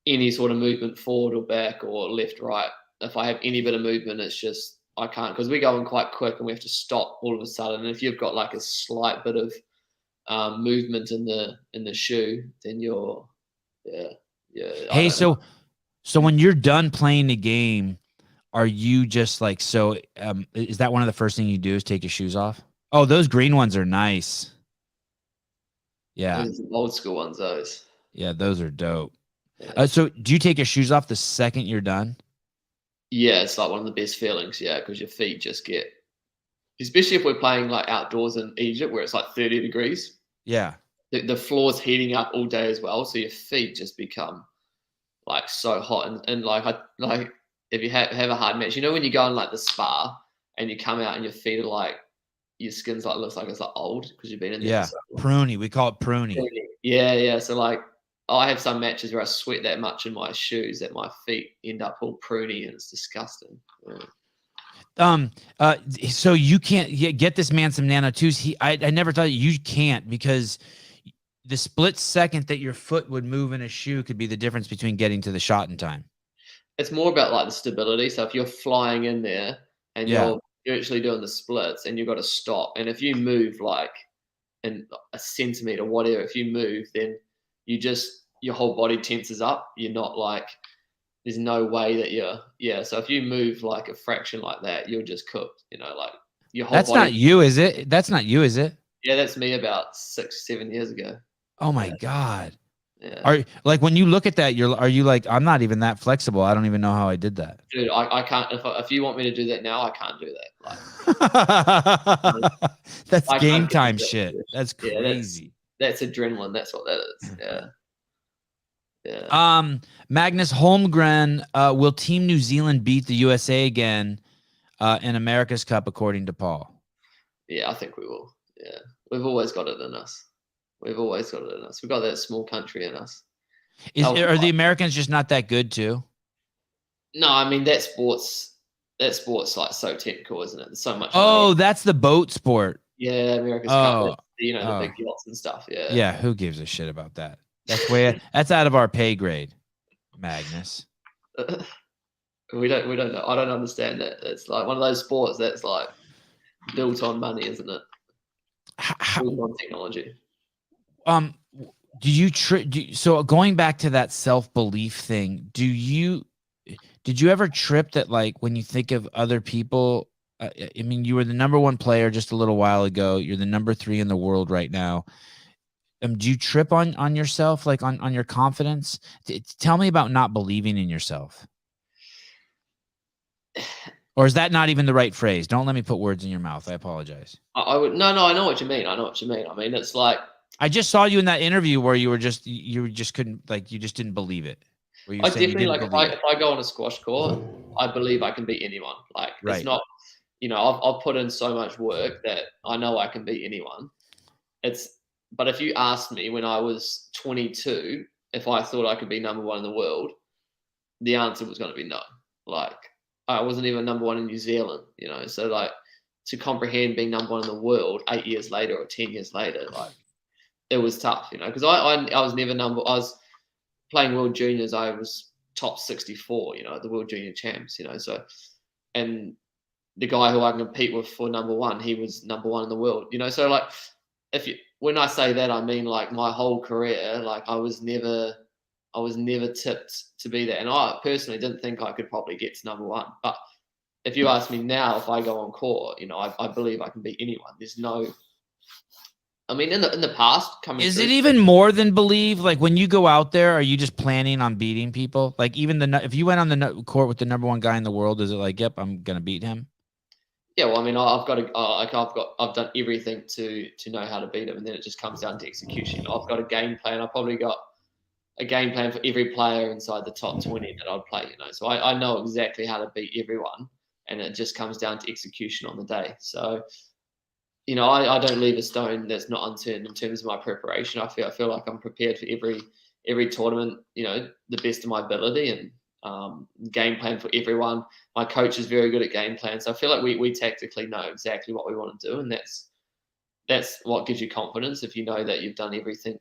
any sort of movement forward or back or left, right. If I have any bit of movement, it's just I can't, because we're going quite quick and we have to stop all of a sudden. And if you've got like a slight bit of movement in the shoe, then you're Hey, so when you're done playing the game, are you just like is that one of the first things you do is take your shoes off? Oh, those green ones are nice. Yeah, those old school ones, those. Yeah, those are dope. Yeah. So do you take your shoes off the second you're done? Yeah, it's like one of the best feelings. Yeah, because your feet just get, especially if we're playing like outdoors in Egypt where it's like 30 degrees. Yeah. The floor's heating up all day as well, so your feet just become like so hot. And like if you have a hard match, you know when you go in like the spa and you come out and your feet are like, your skin's like looks like it's like old because you've been in there. Yeah, so pruny. We call it pruny. Yeah. So like I have some matches where I sweat that much in my shoes that my feet end up all pruny and it's disgusting. Yeah. So you can't get this man some Nano 2s. I never thought you can't, because the split second that your foot would move in a shoe could be the difference between getting to the shot in time. It's more about like the stability. So if you're flying in there and you're actually doing the splits and you've got to stop, and if you move like in a centimeter, whatever, if you move, then your whole body tenses up. You're not like, there's no way that so if you move like a fraction like that, you're just cooked, like your whole body. That's not you, is it? That's not you, is it? Yeah, that's me about 6-7 years ago. Oh my God. Yeah. Are like, when you look at that, are you like, I'm not even that flexible. I don't even know how I did that. Dude, I can't, if you want me to do that now, I can't do that. Like, that's game time shit. That's crazy. That's adrenaline. That's what that is. Yeah. Magnus Holmgren, will Team New Zealand beat the USA again in America's Cup, according to Paul? Yeah, I think we will. Yeah. We've always got it in us. We've got that small country in us. Are the Americans just not that good too? No, I mean that sport's like so technical, isn't it? There's so much. Oh, money. That's the boat sport. Yeah, America's Cup. The big yachts and stuff. Yeah. Yeah, who gives a shit about that? That's out of our pay grade, Magnus. We don't know. I don't understand that. It's like one of those sports that's like built on money, isn't it? Built on technology. So going back to that self-belief thing, did you ever trip that, like, when you think of other people, I mean, you were the number 1 player just a little while ago. You're the number 3 in the world right now. Do you trip on yourself, like on your confidence? Tell me about not believing in yourself. Or is that not even the right phrase? Don't let me put words in your mouth. I apologize. I would no. I know what you mean. I mean, it's like, I just saw you in that interview where you just couldn't, like, you just didn't believe it. I definitely, like, if I go on a squash court, I believe I can beat anyone. Like, right. It's not, I've put in so much work that I know I can beat anyone. But if you asked me when I was 22 if I thought I could be number 1 in the world, the answer was going to be no. Like, I wasn't even number 1 in New Zealand, So, like, to comprehend being number 1 in the world 8 years later or 10 years later, like, it was tough, because I was never I was playing World Juniors. I was top 64, the World Junior champs, So, and the guy who I can compete with for number 1, he was number 1 in the world, So, like, when I say that, I mean, like, my whole career, like, I was never tipped to be there, and I personally didn't think I could probably get to number 1. But if you ask me now, if I go on court, I believe I can beat anyone. There's no. I mean, in the past, is it even more than believe? Like, when you go out there, are you just planning on beating people? Like, even if you went on the court with the number 1 guy in the world, is it like, yep, I'm gonna beat him? Yeah, well, I mean, I've done everything to know how to beat him, and then it just comes down to execution. I've got a game plan. I've probably got a game plan for every player inside the top 20 that I'd play. So I know exactly how to beat everyone. and it just comes down to execution on the day. So, I don't leave a stone that's not unturned in terms of my preparation. I feel like I'm prepared for every tournament, the best of my ability, and game plan for everyone. My coach is very good at game plan, so I feel like we tactically know exactly what we want to do, and that's what gives you confidence. If you know that you've done everything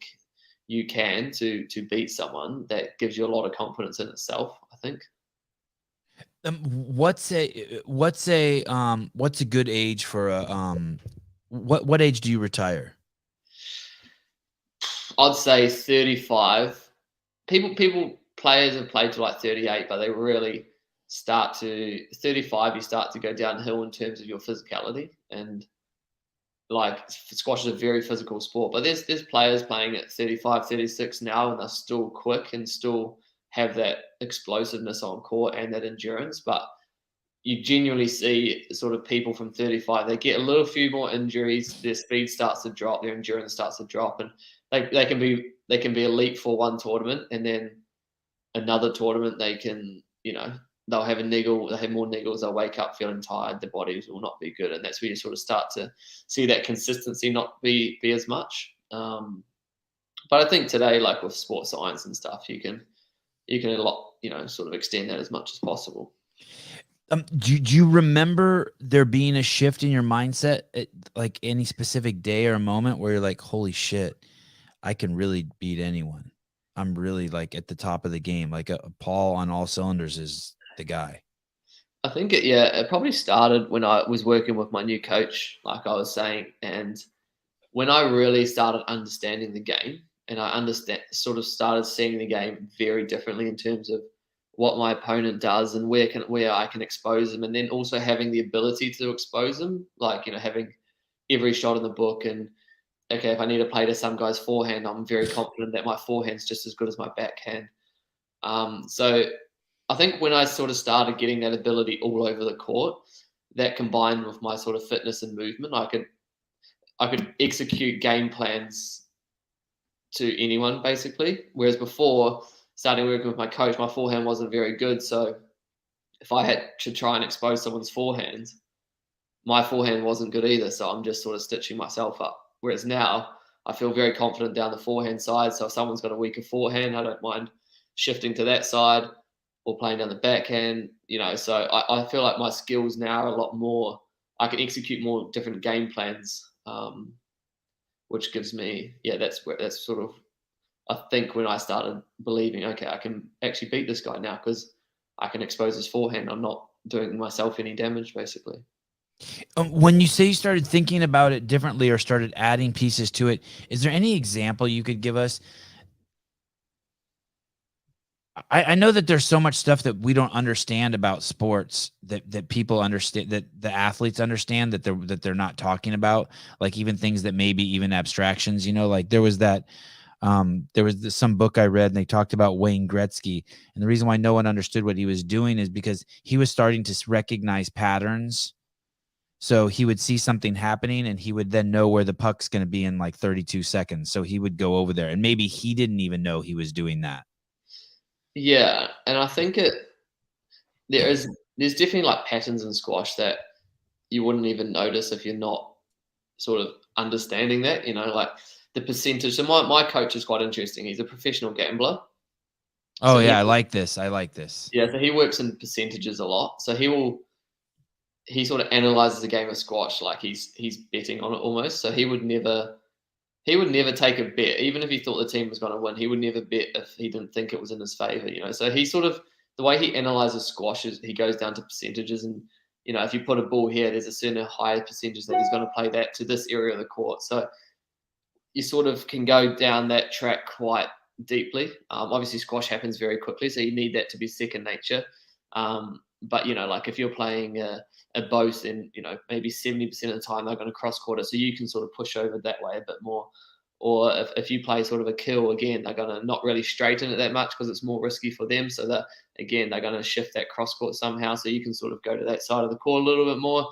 you can to beat someone, that gives you a lot of confidence in itself, I think. What's a good age for a what age do you retire? I'd say 35. Players have played to like 38, but they really start to 35. You start to go downhill in terms of your physicality, and like squash is a very physical sport. But there's players playing at 35, 36 now, and they're still quick and still have that explosiveness on court and that endurance. But you genuinely see sort of people from 35, they get a little few more injuries, their speed starts to drop, their endurance starts to drop, and they can be elite for one tournament, and then another tournament they can, they'll have a niggle, they'll have more niggles, they'll wake up feeling tired, their bodies will not be good, and that's where you sort of start to see that consistency not be as much. But I think today, like with sports science and stuff, you can a lot, sort of extend that as much as possible. Do you remember there being a shift in your mindset at like any specific day or a moment where you're like, holy shit, I can really beat anyone. I'm really like at the top of the game. Like Paul on all cylinders is the guy. I think it probably started when I was working with my new coach, like I was saying, and when I really started understanding the game, and I started seeing the game very differently in terms of what my opponent does and where I can expose them, and then also having the ability to expose them, like having every shot in the book. And okay, if I need to play to some guy's forehand, I'm very confident that my forehand's just as good as my backhand. So I think when I sort of started getting that ability all over the court, that combined with my sort of fitness and movement, I could execute game plans to anyone basically. Whereas before, starting working with my coach, my forehand wasn't very good. So if I had to try and expose someone's forehand, my forehand wasn't good either. So I'm just sort of stitching myself up. Whereas now I feel very confident down the forehand side. So if someone's got a weaker forehand, I don't mind shifting to that side or playing down the backhand, so I feel like my skills now are a lot more, I can execute more different game plans, which gives me, that's sort of, I think when I started believing, okay, I can actually beat this guy now because I can expose his forehand. I'm not doing myself any damage, basically. When you say you started thinking about it differently or started adding pieces to it, is there any example you could give us? I know that there's so much stuff that we don't understand about sports that people understand, that the athletes understand, that they're not talking about, like even things that maybe even abstractions, like there was some book I read and they talked about Wayne Gretzky. And the reason why no one understood what he was doing is because he was starting to recognize patterns. So he would see something happening and he would then know where the puck's going to be in like 32 seconds. So he would go over there and maybe he didn't even know he was doing that. Yeah, and I think there's definitely like patterns in squash that you wouldn't even notice if you're not sort of understanding that, like the percentage. So my coach is quite interesting. He's a professional gambler. Oh, so yeah, I like this. Yeah, so he works in percentages a lot. So he sort of analyzes the game of squash like he's betting on it almost. So he would never take a bet, even if he thought the team was going to win. He would never bet if he didn't think it was in his favor, So he sort of, the way he analyzes squash is he goes down to percentages, and if you put a ball here, there's a certain higher percentage that he's going to play that to this area of the court. So you sort of can go down that track quite deeply. Obviously, squash happens very quickly, so you need that to be second nature. But like if you're playing a both, then maybe 70% of the time they're going to cross quarter, so you can sort of push over that way a bit more. Or if you play sort of a kill, again, they're going to not really straighten it that much because it's more risky for them. So that again, they're going to shift that cross court somehow, so you can sort of go to that side of the court a little bit more.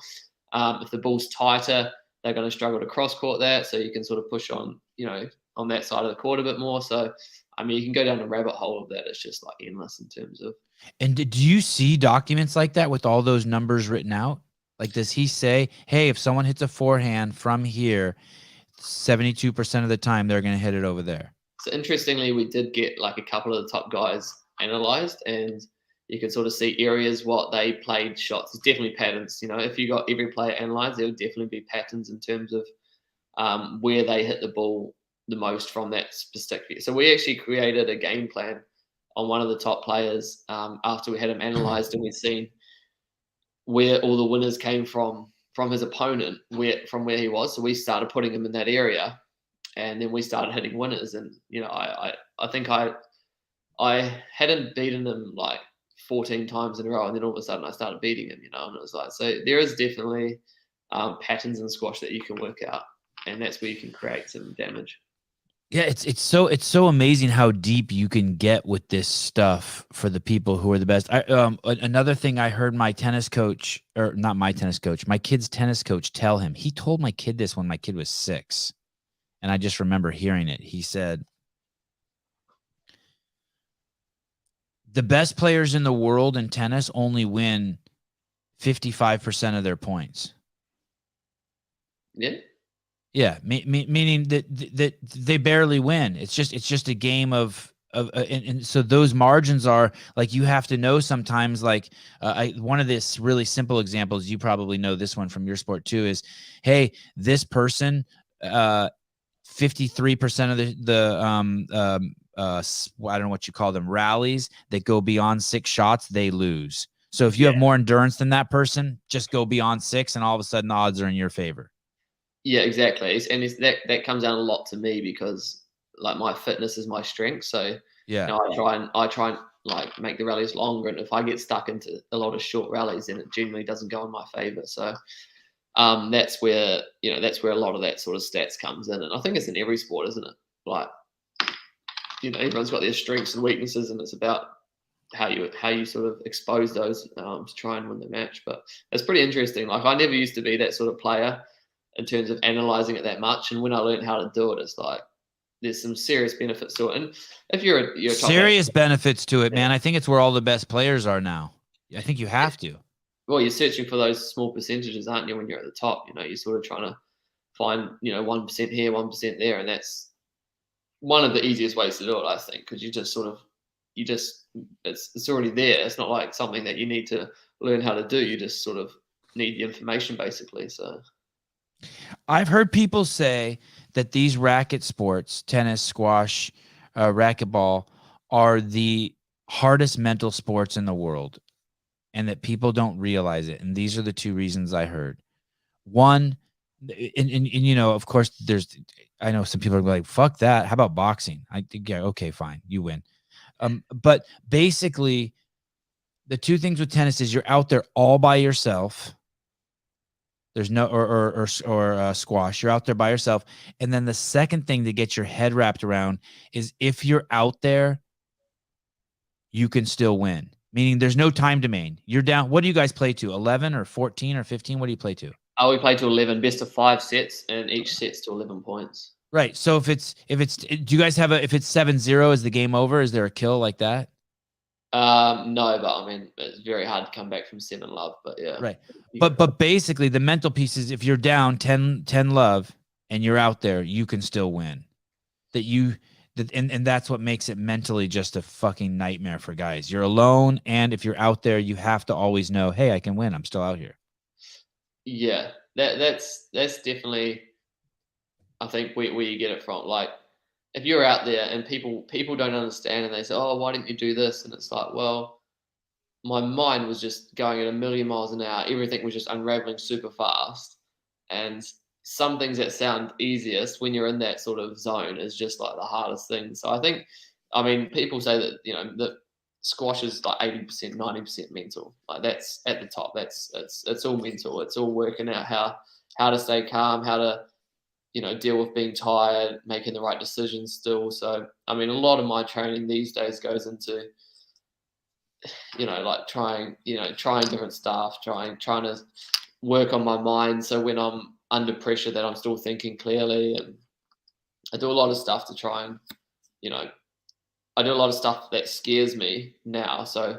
If the ball's tighter, they're going to struggle to cross court that, so you can sort of push on that side of the court a bit more. So I mean, you can go down a rabbit hole of that. It's just like endless in terms of And do you see documents like that with all those numbers written out? Like, does he say, hey, if someone hits a forehand from here, 72% of the time they're going to hit it over there? So interestingly, we did get like a couple of the top guys analyzed, and you can sort of see areas what they played shots. There's definitely patterns. You know, if you got every player analyzed, there would definitely be patterns in terms of where they hit the ball the most from that specific. So we actually created a game plan on one of the top players after we had him analyzed and we'd seen where all the winners came from his opponent, from where he was. So we started putting him in that area, and then we started hitting winners. And you know, I think I hadn't beaten him like 14 times in a row, and then all of a sudden I started beating him. You know, and it was like, so there is definitely patterns in squash that you can work out, and that's where you can create some damage. Yeah, it's so amazing how deep you can get with this stuff for the people who are the best. Another thing I heard my tennis coach, or not my tennis coach, my kid's tennis coach tell him. He told my kid this when my kid was 6, and I just remember hearing it. He said, the best players in the world in tennis only win 55% of their points. Yeah. Yeah, meaning that they barely win. It's just a game of and so those margins are like, you have to know sometimes, like one of this really simple examples, you probably know this one from your sport too, is, hey, this person 53% of I don't know what you call them, rallies that go beyond 6 shots, they lose. So if you have more endurance than that person, just go beyond 6 and all of a sudden the odds are in your favor. Yeah, exactly. That comes down a lot to me because like my fitness is my strength. So Yeah, you know, I try and like make the rallies longer. And if I get stuck into a lot of short rallies, then it generally doesn't go in my favor. So that's where a lot of that sort of stats comes in. And I think it's in every sport, isn't it? Like, you know, everyone's got their strengths and weaknesses, and it's about how you sort of expose those to try and win the match. But it's pretty interesting. Like, I never used to be that sort of player in terms of analyzing it that much. And when I learned how to do it, it's like there's some serious benefits to it. And if you're serious benefits to it, man. I think it's where all the best players are now. I think you have to. Well, you're searching for those small percentages, aren't you? When you're at the top, you know, you're sort of trying to find 1% here, 1% there, and that's one of the easiest ways to do it, I think, because it's already there. It's not like something that you need to learn how to do. You just sort of need the information, basically. So I've heard people say that these racket sports, tennis, squash, racquetball, are the hardest mental sports in the world, and that people don't realize it. And these are the 2 reasons I heard. One, and you know, of course, I know some people are like, fuck that. How about boxing? Yeah, okay, fine, you win. But basically, the 2 things with tennis is you're out there all by yourself. There's no or squash. You're out there by yourself. And then the second thing to get your head wrapped around is, if you're out there, you can still win. Meaning there's no time domain. You're down. What do you guys play to? 11 or 14 or 15? What do you play to? we play to 11, best of 5 sets, and each set's to 11 points. Right. So if it's do you guys have if it's 7-0, is the game over? Is there a kill like that? No, but I mean, it's very hard to come back from 7 love, but yeah. Right. But basically the mental piece is, if you're down 10 love and you're out there, you can still win. And that's what makes it mentally just a fucking nightmare for guys. You're alone, and if you're out there, you have to always know, hey, I can win. I'm still out here. Yeah. That's definitely, I think, where you get it from. Like, if you're out there and people don't understand, and they say, oh, why didn't you do this? And it's like, well, my mind was just going at 1,000,000 miles an hour. Everything was just unraveling super fast. And some things that sound easiest when you're in that sort of zone is just like the hardest thing. So I mean, people say that, that squash is like 80%, 90% mental. Like, that's at the top. It's all mental. It's all working out how to stay calm, how to, deal with being tired, making the right decisions still. So, I mean, a lot of my training these days goes into, like trying different stuff, trying to work on my mind. So when I'm under pressure, that I'm still thinking clearly. And I do a lot of stuff to try and, I do a lot of stuff that scares me now. So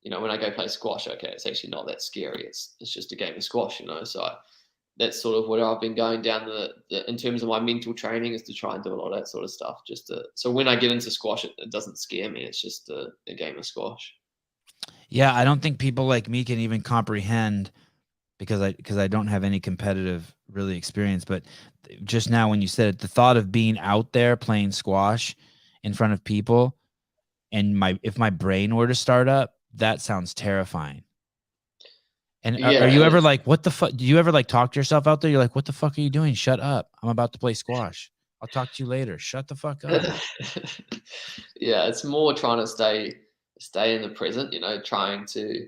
when I go play squash, okay, it's actually not that scary. It's just a game of squash, So that's sort of what I've been going down in terms of my mental training, is to try and do a lot of that sort of stuff. So when I get into squash, it doesn't scare me. It's just a game of squash. Yeah, I don't think people like me can even comprehend, because I don't have any competitive really experience. But just now when you said it, the thought of being out there playing squash in front of people, and if my brain were to start up, that sounds terrifying. And are you ever like, what the fuck? Do you ever like talk to yourself out there? You're like, what the fuck are you doing? Shut up. I'm about to play squash. I'll talk to you later. Shut the fuck up. Yeah, it's more trying to stay in the present, trying to,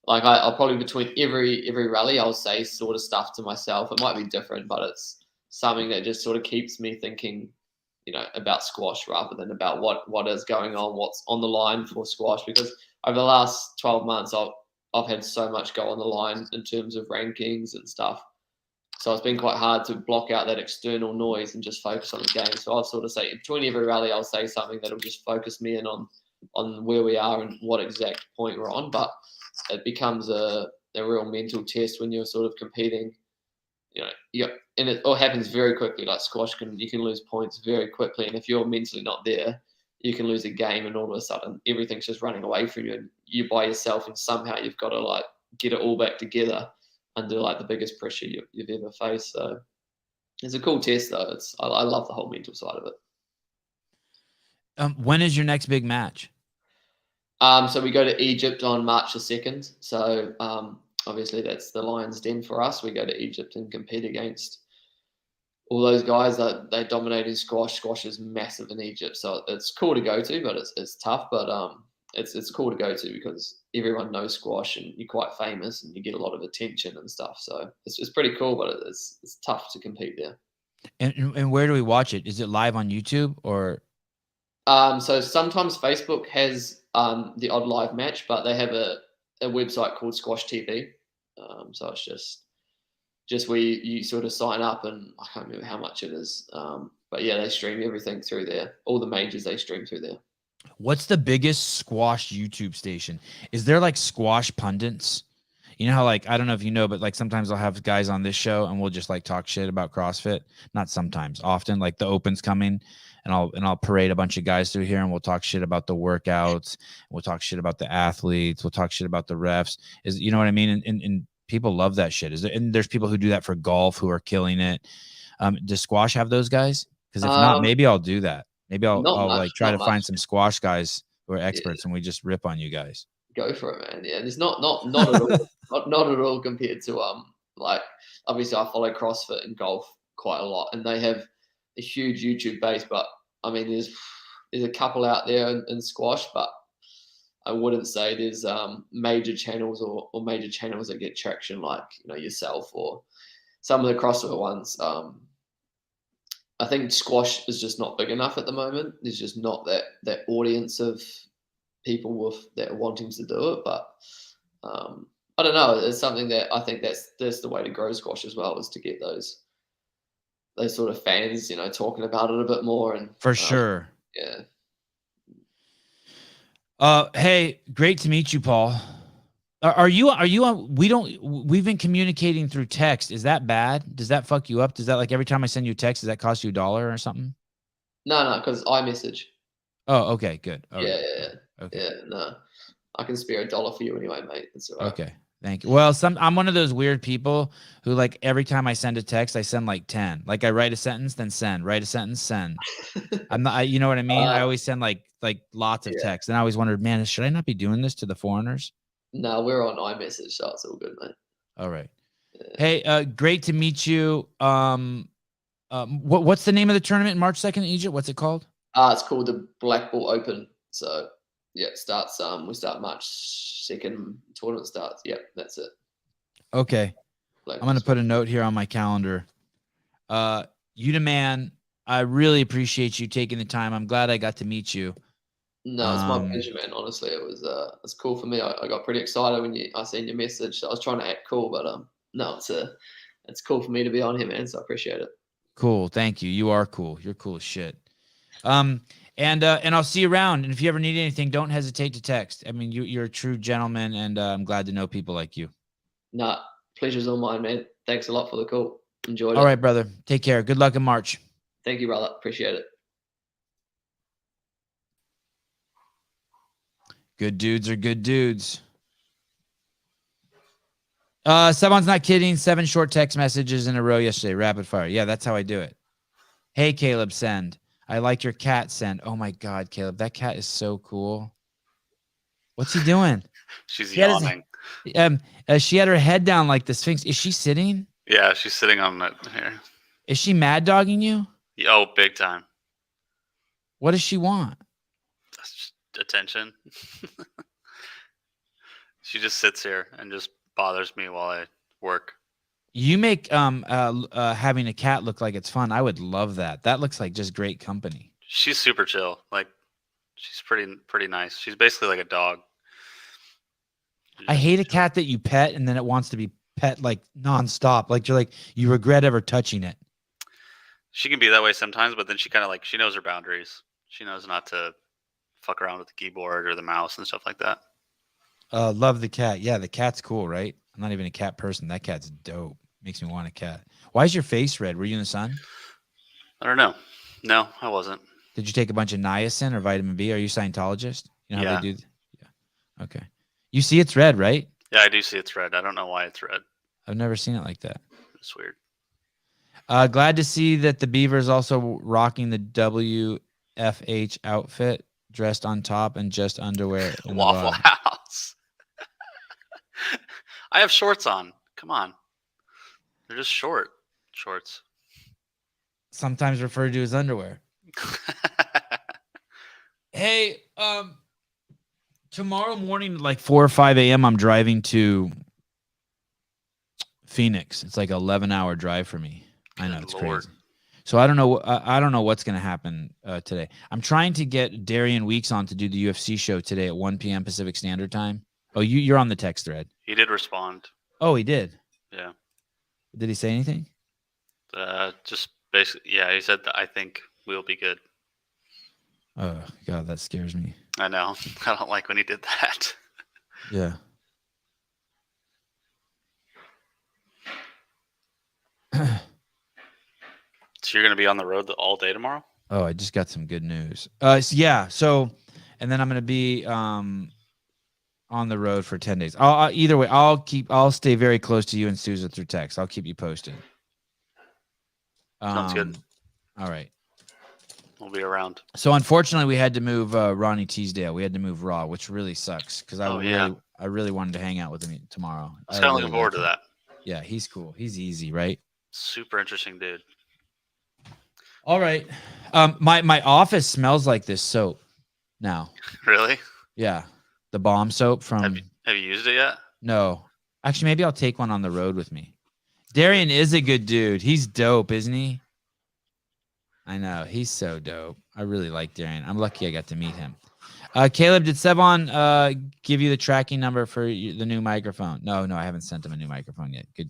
like, I'll probably between every rally, I'll say sort of stuff to myself. It might be different, but it's something that just sort of keeps me thinking, about squash rather than about what is going on, what's on the line for squash. Because over the last 12 months, I've had so much go on the line in terms of rankings and stuff. So it's been quite hard to block out that external noise and just focus on the game. So I'll sort of say between every rally, I'll say something that'll just focus me in on where we are and what exact point we're on. But it becomes a real mental test when you're sort of competing. And it all happens very quickly. Like squash, you can lose points very quickly, and if you're mentally not there, you can lose a game, and all of a sudden everything's just running away from you, and you're by yourself, and somehow you've got to like get it all back together under like the biggest pressure you've ever faced. So it's a cool test, though. I love the whole mental side of it. When is your next big match? So we go to Egypt on March the 2nd. So obviously that's the Lions Den for us. We go to Egypt and compete against all those guys that they dominate in squash. Squash is massive in Egypt, so it's cool to go to, but it's tough. But it's cool to go to because everyone knows squash and you're quite famous and you get a lot of attention and stuff. So it's pretty cool, but it's tough to compete there. And where do we watch it? Is it live on YouTube or? So sometimes Facebook has the odd live match, but they have a website called Squash TV. So it's just where you sort of sign up, and I can't remember how much it is. But yeah, they stream everything through there. All the majors they stream through there. What's the biggest squash YouTube station? Is there like squash pundits? You know how like, I don't know if you know, but like sometimes I'll have guys on this show and we'll just like talk shit about CrossFit. Not sometimes, often. Like the Open's coming and I'll parade a bunch of guys through here and we'll talk shit about the workouts. We'll talk shit about the athletes. We'll talk shit about the refs. You know what I mean? And people love that shit. And there's people who do that for golf who are killing it. Does squash have those guys? Because if not, maybe I'll do that. Maybe I'll like try to find some squash guys who are experts and we just rip on you guys. Go for it, man. Yeah, there's not at all, not at all compared to like obviously I follow CrossFit and golf quite a lot, and they have a huge YouTube base. But I mean, there's a couple out there in squash, but I wouldn't say there's major channels or major channels that get traction like yourself or some of the CrossFit ones. I think squash is just not big enough at the moment. There's just not that audience of people that are wanting to do it. But I don't know. It's something that I think that's the way to grow squash as well, is to get those sort of fans, talking about it a bit more. And for sure. Yeah. Hey, great to meet you, Paul. Are you on? We've been communicating through text. Is that bad? Does that fuck you up? Does that, like, every time I send you a text, does that cost you $1 or something? No, because iMessage. Oh, okay, good. Yeah. Okay. Yeah, no. I can spare $1 for you anyway, mate. That's all right. Okay. Thank you. Well, I'm one of those weird people who, like, every time I send a text, I send like 10. Like, I write a sentence, then send. Write a sentence, send. I'm not. You know what I mean? I always send like lots of text, and I always wondered, man, should I not be doing this to the foreigners? No, we're on iMessage, so it's all good, mate. All right. Yeah. Hey, great to meet you. What's the name of the tournament in March 2nd in Egypt? What's it called? It's called the Black Ball Open. So yeah, it starts. We start March 2nd. Tournament starts. Yep, that's it. Okay. I'm gonna put a note here on my calendar. You the man. I really appreciate you taking the time. I'm glad I got to meet you. No, it's my pleasure, man. Honestly, it's cool for me. I got pretty excited when I seen your message. So I was trying to act cool, but no, it's cool for me to be on here, man. So I appreciate it. Cool, thank you. You are cool. You're cool as shit. And I'll see you around. And if you ever need anything, don't hesitate to text. I mean, you're a true gentleman, and I'm glad to know people like you. Nah, pleasure's all mine, man. Thanks a lot for the call. Enjoyed it. All right, brother. Take care. Good luck in March. Thank you, brother. Appreciate it. Good dudes are good dudes. Someone's not kidding. 7 short text messages in a row yesterday. Rapid fire. Yeah, that's how I do it. Hey, Caleb, send. I like your cat, send. Oh my God, Caleb, that cat is so cool. What's he doing? She's yawning. She had her head down like the Sphinx. Is she sitting? Yeah, she's sitting on it here. Is she mad dogging you? Oh, big time. What does she want? That's just attention. She just sits here and just bothers me while I work. You make having a cat look like it's fun. I would love that. That looks like just great company. She's super chill. Like, she's pretty nice. She's basically like a dog. I hate a cat that you pet and then it wants to be pet like nonstop. Like you regret ever touching it. She can be that way sometimes, but then she kind of she knows her boundaries. She knows not to fuck around with the keyboard or the mouse and stuff like that. Love the cat. Yeah, the cat's cool, right? I'm not even a cat person. That cat's dope. Makes me want a cat. Why is your face red? Were you in the sun? I don't know. No, I wasn't. Did you take a bunch of niacin or vitamin B? Are you Scientologist? You know how they do? Yeah. Okay. You see it's red, right? Yeah, I do see it's red. I don't know why it's red. I've never seen it like that. It's weird. Glad to see that the Beaver is also rocking the WFH outfit, dressed on top and just underwear. In Waffle the House. I have shorts on. Come on. They're just shorts. Sometimes referred to as underwear. Hey, tomorrow morning, like 4 or 5 a.m., I'm driving to Phoenix. It's like an 11-hour drive for me. I know, it's crazy. So I don't know. I don't know what's going to happen today. I'm trying to get Darian Weeks on to do the UFC show today at 1 p.m. Pacific Standard Time. Oh, you're on the text thread. He did respond. Oh, he did? Yeah. Did he say anything? Just basically, yeah, he said that I think we'll be good. Oh, God, that scares me. I know. I don't like when he did that. Yeah. So you're going to be on the road all day tomorrow? Oh, I just got some good news. Yeah. So, and then I'm going to be on the road for 10 days. Either way, I'll stay very close to you and Sousa through text. I'll keep you posted. Sounds good. All right. We'll be around. So unfortunately, we had to move Ronnie Teasdale. We had to move Raw, which really sucks because I really wanted to hang out with him tomorrow. I was kind of looking forward to that. Yeah, he's cool. He's easy, right? Super interesting dude. All right. My office smells like this soap now. Really? Yeah. The bomb soap from. Have you used it yet? No. Actually, maybe I'll take one on the road with me. Darian is a good dude. He's dope, isn't he? I know. He's so dope. I really like Darian. I'm lucky I got to meet him. Caleb, did Sevan give you the tracking number for the new microphone? No, I haven't sent him a new microphone yet. Good.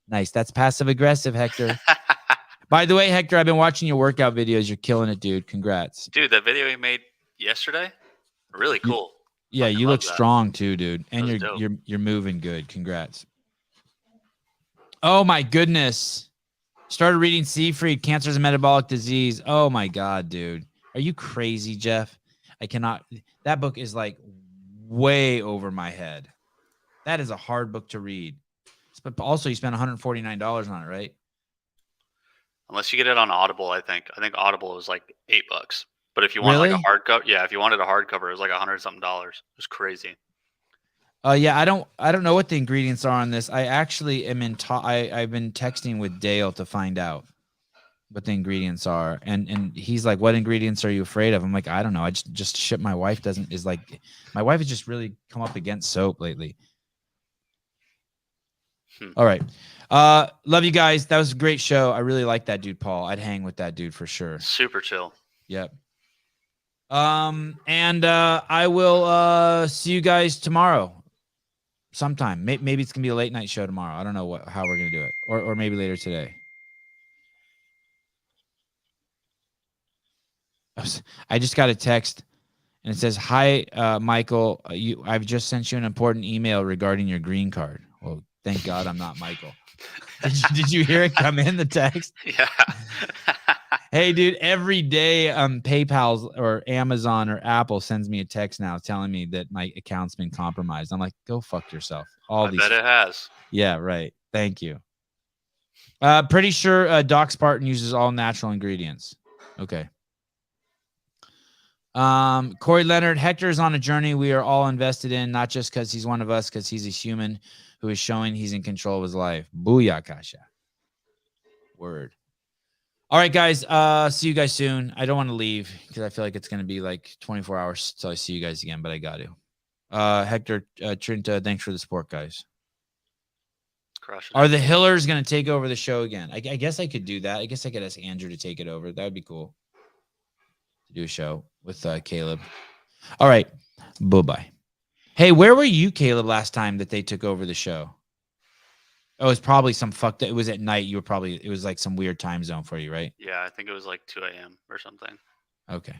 Nice. That's passive aggressive, Hector. By the way, Hector, I've been watching your workout videos. You're killing it, dude. Congrats. Dude, that video he made yesterday, really cool. Yeah, you look strong too, dude. And dope. you're moving good. Congrats. Oh my goodness. Started reading Seafried, Cancers and Metabolic Disease. Oh my God, dude. Are you crazy, Jeff? I cannot. That book is like way over my head. That is a hard book to read. But also, you spent $149 on it, right? Unless you get it on Audible, I think. I think Audible is like $8. But if you want like a hardcover, yeah, if you wanted a hardcover, it was like $100-something. It was crazy. Yeah, I don't know what the ingredients are on this. I actually am I've been texting with Dale to find out what the ingredients are, and he's like, "What ingredients are you afraid of?" I'm like, "I don't know. I just shit my wife my wife has just really come up against soap lately." All right. Love you guys. That was a great show. I really like that dude, Paul. I'd hang with that dude for sure. Super chill. Yep. And I will see you guys tomorrow sometime. Maybe it's gonna be a late night show tomorrow. I don't know how we're gonna do it, or maybe later today. I just got a text and it says, "Hi, Michael. I've just sent you an important email regarding your green card." Well, thank God I'm not Michael. Did you hear it come in the text? Yeah. Hey, dude, every day PayPal or Amazon or Apple sends me a text now telling me that my account's been compromised. I'm like, go fuck yourself. I bet it has. Yeah, right. Thank you. Pretty sure Doc Spartan uses all natural ingredients. Okay. Corey Leonard, Hector is on a journey we are all invested in, not just because he's one of us, because he's a human who is showing he's in control of his life. Booyah, Kasha. Word. All right, guys. See you guys soon. I don't want to leave because I feel like it's going to be like 24 hours till I see you guys again, but I got to. Hector, Trinta, thanks for the support, guys. Are the Hillers going to take over the show again? I guess I could do that. I guess I could ask Andrew to take it over. That would be cool. To do a show with Caleb. All right. Bye-bye. Hey, where were you, Caleb, last time that they took over the show? Oh, it was probably some fucked. It was at night. It was like some weird time zone for you, right? Yeah, I think it was like 2 a.m. or something. Okay.